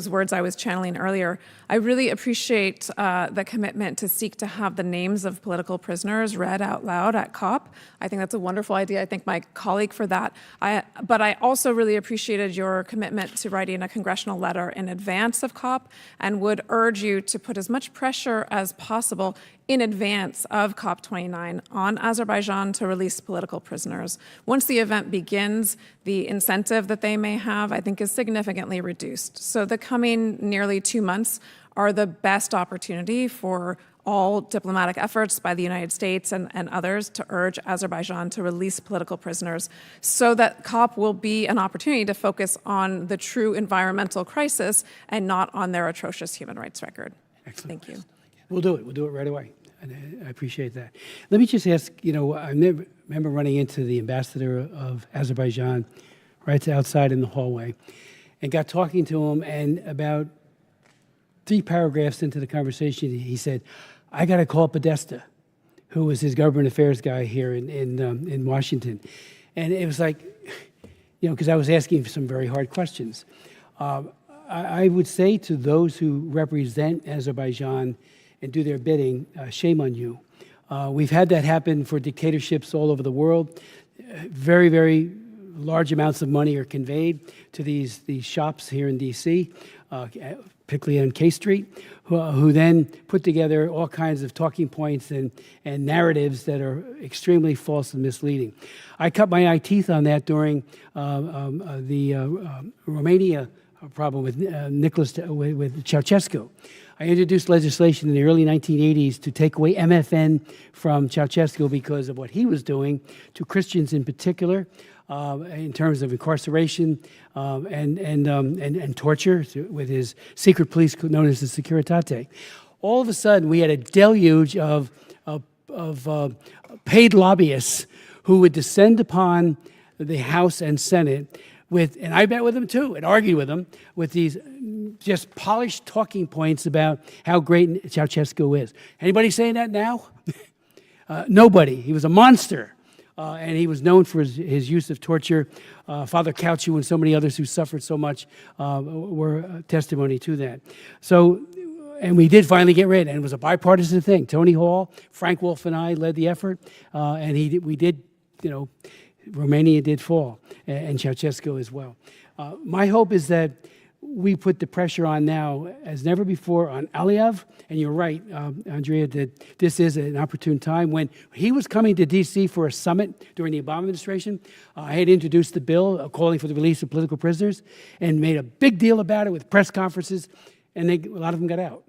words I was channeling earlier. I really appreciate the commitment to seek to have the names of political prisoners read out loud at COP. I think that's a wonderful idea. I thank my colleague for that. But I also really appreciated your commitment to writing a congressional letter in advance of COP, and would urge you to put as much pressure as possible in advance of COP29 on Azerbaijan to release political prisoners. Once the event begins, the incentive that they may have, I think, is significantly reduced. So the coming nearly 2 months are the best opportunity for all diplomatic efforts by the United States and others to urge Azerbaijan to release political prisoners, so that COP will be an opportunity to focus on the true environmental crisis and not on their atrocious human rights record. Excellent. Thank you. We'll do it. We'll do it right away. And I appreciate that. Let me just ask, I remember running into the ambassador of Azerbaijan right outside in the hallway and got talking to him, and about 3 paragraphs into the conversation, he said, I got to call Podesta, who was his government affairs guy here in Washington. And it was like, because I was asking some very hard questions. I would say to those who represent Azerbaijan and do their bidding, shame on you. We've had that happen for dictatorships all over the world. Very, very large amounts of money are conveyed to these shops here in D.C., particularly on K Street, who then put together all kinds of talking points and narratives that are extremely false and misleading. I cut my eye teeth on that during the Romania problem with with Ceausescu. I introduced legislation in the early 1980s to take away MFN from Ceausescu because of what he was doing to Christians in particular, in terms of incarceration and torture with his secret police known as the Securitate. All of a sudden, we had a deluge of paid lobbyists who would descend upon the House and Senate and I met with them too and argued with them with these just polished talking points about how great Ceausescu is. Anybody saying that now? Nobody. He was a monster. And he was known for his use of torture. Father Cauchy and so many others who suffered so much were testimony to that. So, and we did finally get rid, and it was a bipartisan thing. Tony Hall, Frank Wolf, and I led the effort, and we did, Romania did fall, and Ceausescu as well. My hope is that we put the pressure on now as never before on Aliyev. And you're right, Andrea, that this is an opportune time. When he was coming to D.C. for a summit during the Obama administration, I had introduced the bill calling for the release of political prisoners and made a big deal about it with press conferences, and a lot of them got out.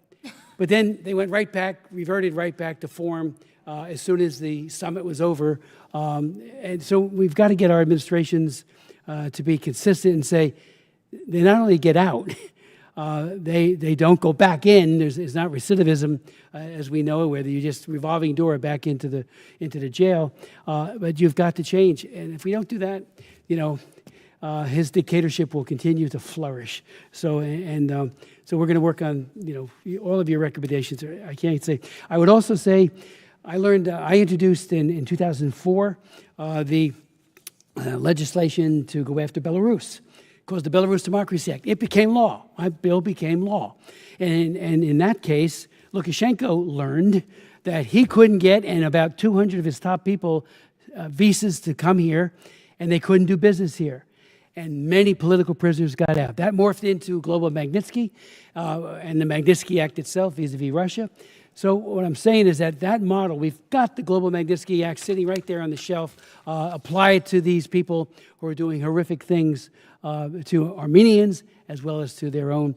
But then they went right back, reverted right back to form as soon as the summit was over. And so we've got to get our administrations to be consistent and say, they not only get out, they don't go back in. It's not recidivism, as we know, where you just revolving door back into the jail. But you've got to change, and if we don't do that, his dictatorship will continue to flourish. So so we're going to work on all of your recommendations. I can't say. I would also say, I introduced in 2004 the legislation to go after Belarus, called the Belarus Democracy Act. It became law. My bill became law. And in that case, Lukashenko learned that he couldn't get, and about 200 of his top people, visas to come here, and they couldn't do business here. And many political prisoners got out. That morphed into Global Magnitsky and the Magnitsky Act itself vis-a-vis Russia. So what I'm saying is that model, we've got the Global Magnitsky Act sitting right there on the shelf. Apply it to these people who are doing horrific things to Armenians as well as to their own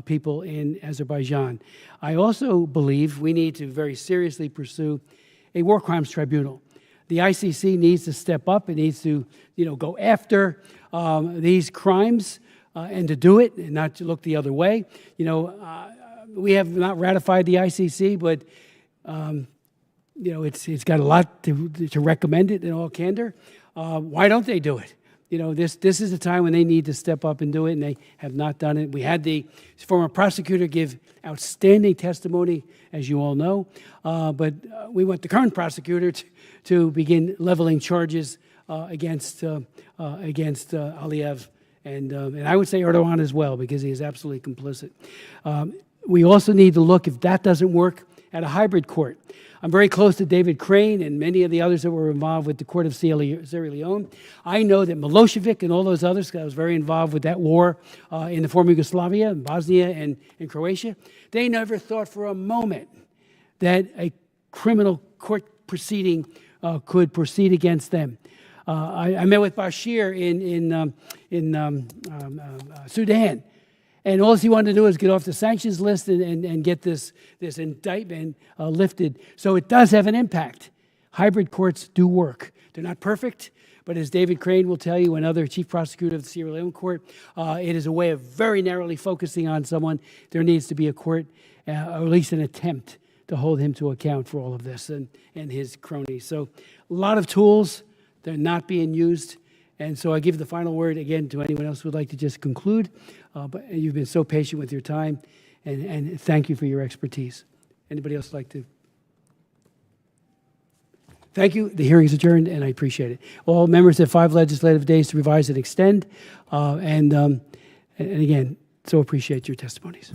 people in Azerbaijan. I also believe we need to very seriously pursue a war crimes tribunal. The ICC needs to step up. It needs to go after these crimes and to do it and not to look the other way. We have not ratified the ICC, but it's got a lot to recommend it in all candor. Why don't they do it? This is a time when they need to step up and do it, and they have not done it. We had the former prosecutor give outstanding testimony, as you all know, but we want the current prosecutor to begin leveling charges against Aliyev, and I would say Erdogan as well, because he is absolutely complicit. We also need to look, if that doesn't work, at a hybrid court. I'm very close to David Crane and many of the others that were involved with the court of Sierra Leone. I know that Milosevic and all those others, because I was very involved with that war in the former Yugoslavia, in Bosnia and in Croatia, they never thought for a moment that a criminal court proceeding could proceed against them. I met with Bashir in Sudan. And all he wanted to do is get off the sanctions list and get this indictment lifted. So it does have an impact. Hybrid courts do work. They're not perfect, but as David Crane will tell you, another chief prosecutor of the Sierra Leone court, it is a way of very narrowly focusing on someone. There needs to be a court, or at least an attempt to hold him to account for all of this and his cronies. So a lot of tools, they're not being used. And so I give the final word again to anyone else who would like to just conclude. But you've been so patient with your time, and thank you for your expertise. Anybody else like to? Thank you. The hearing is adjourned, and I appreciate it. All members have 5 legislative days to revise and extend. And again, so appreciate your testimonies.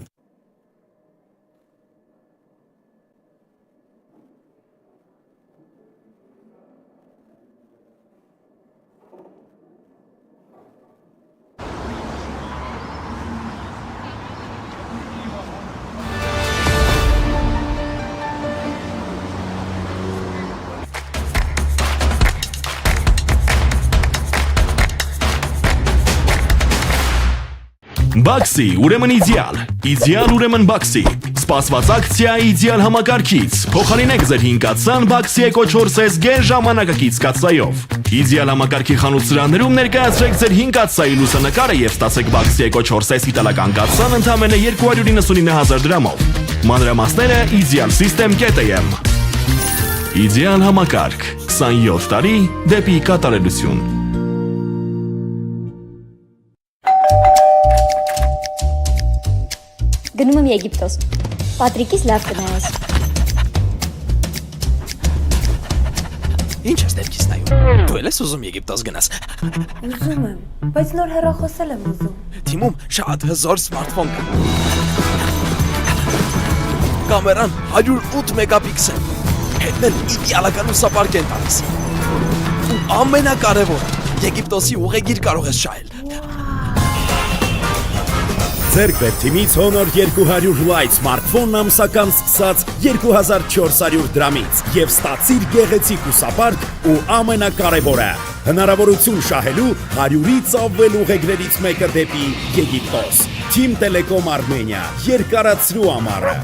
Բաքսի, ուրեմն իդեալ ուրեմն բաքսի, սպասված ակցիա իդեալ համակարգից, փոխարինեք ձեր 5 կաթսան բաքսի էկո-4S գեր ժամանակակից կաթսայով, իդեալ համակարգի խանութ սրաներում ներկայացրեք ձեր 5 կաթսայի լուսանկարը եւ ստացեք բաքսի էկո-4S իտալական կաթսան ընդամենը 299,000 դրամով, մանրամասները idealsystem.am, իդեալ համակարգ, 27 տարի դեպի կատարելություն. Գնում եմ Եգիպտոս, Պատրիկից լավ կնայես։ Ինչ ես դեպքից նայում, դու էլ ես ուզում Եգիպտոս գնաս։ Ուզում եմ, բայց նոր հեռախոսել եմ ուզում։ Թիմում շատ հզոր սմարթֆոն կա։ Կամերան 108 մեգապիքսել, հետն իդեալական լուսապարկ են տալիս։ Ու ամենակարևորը, Եգիպտոսի ուղեգիր կարող ես շահել։ Ձերք բեր թիմից Honor 200 Lite սմարթֆոնն ամսական սկսած 2400 դրամից եւ ստացիր գեղեցիկ ուսապարկ ու ամենակարևորը հնարավորություն շահելու 100-ից ավել ուղեգրերից մեկը դեպի Եգիպտոս Team Telecom Armenia երկարացրու ամառը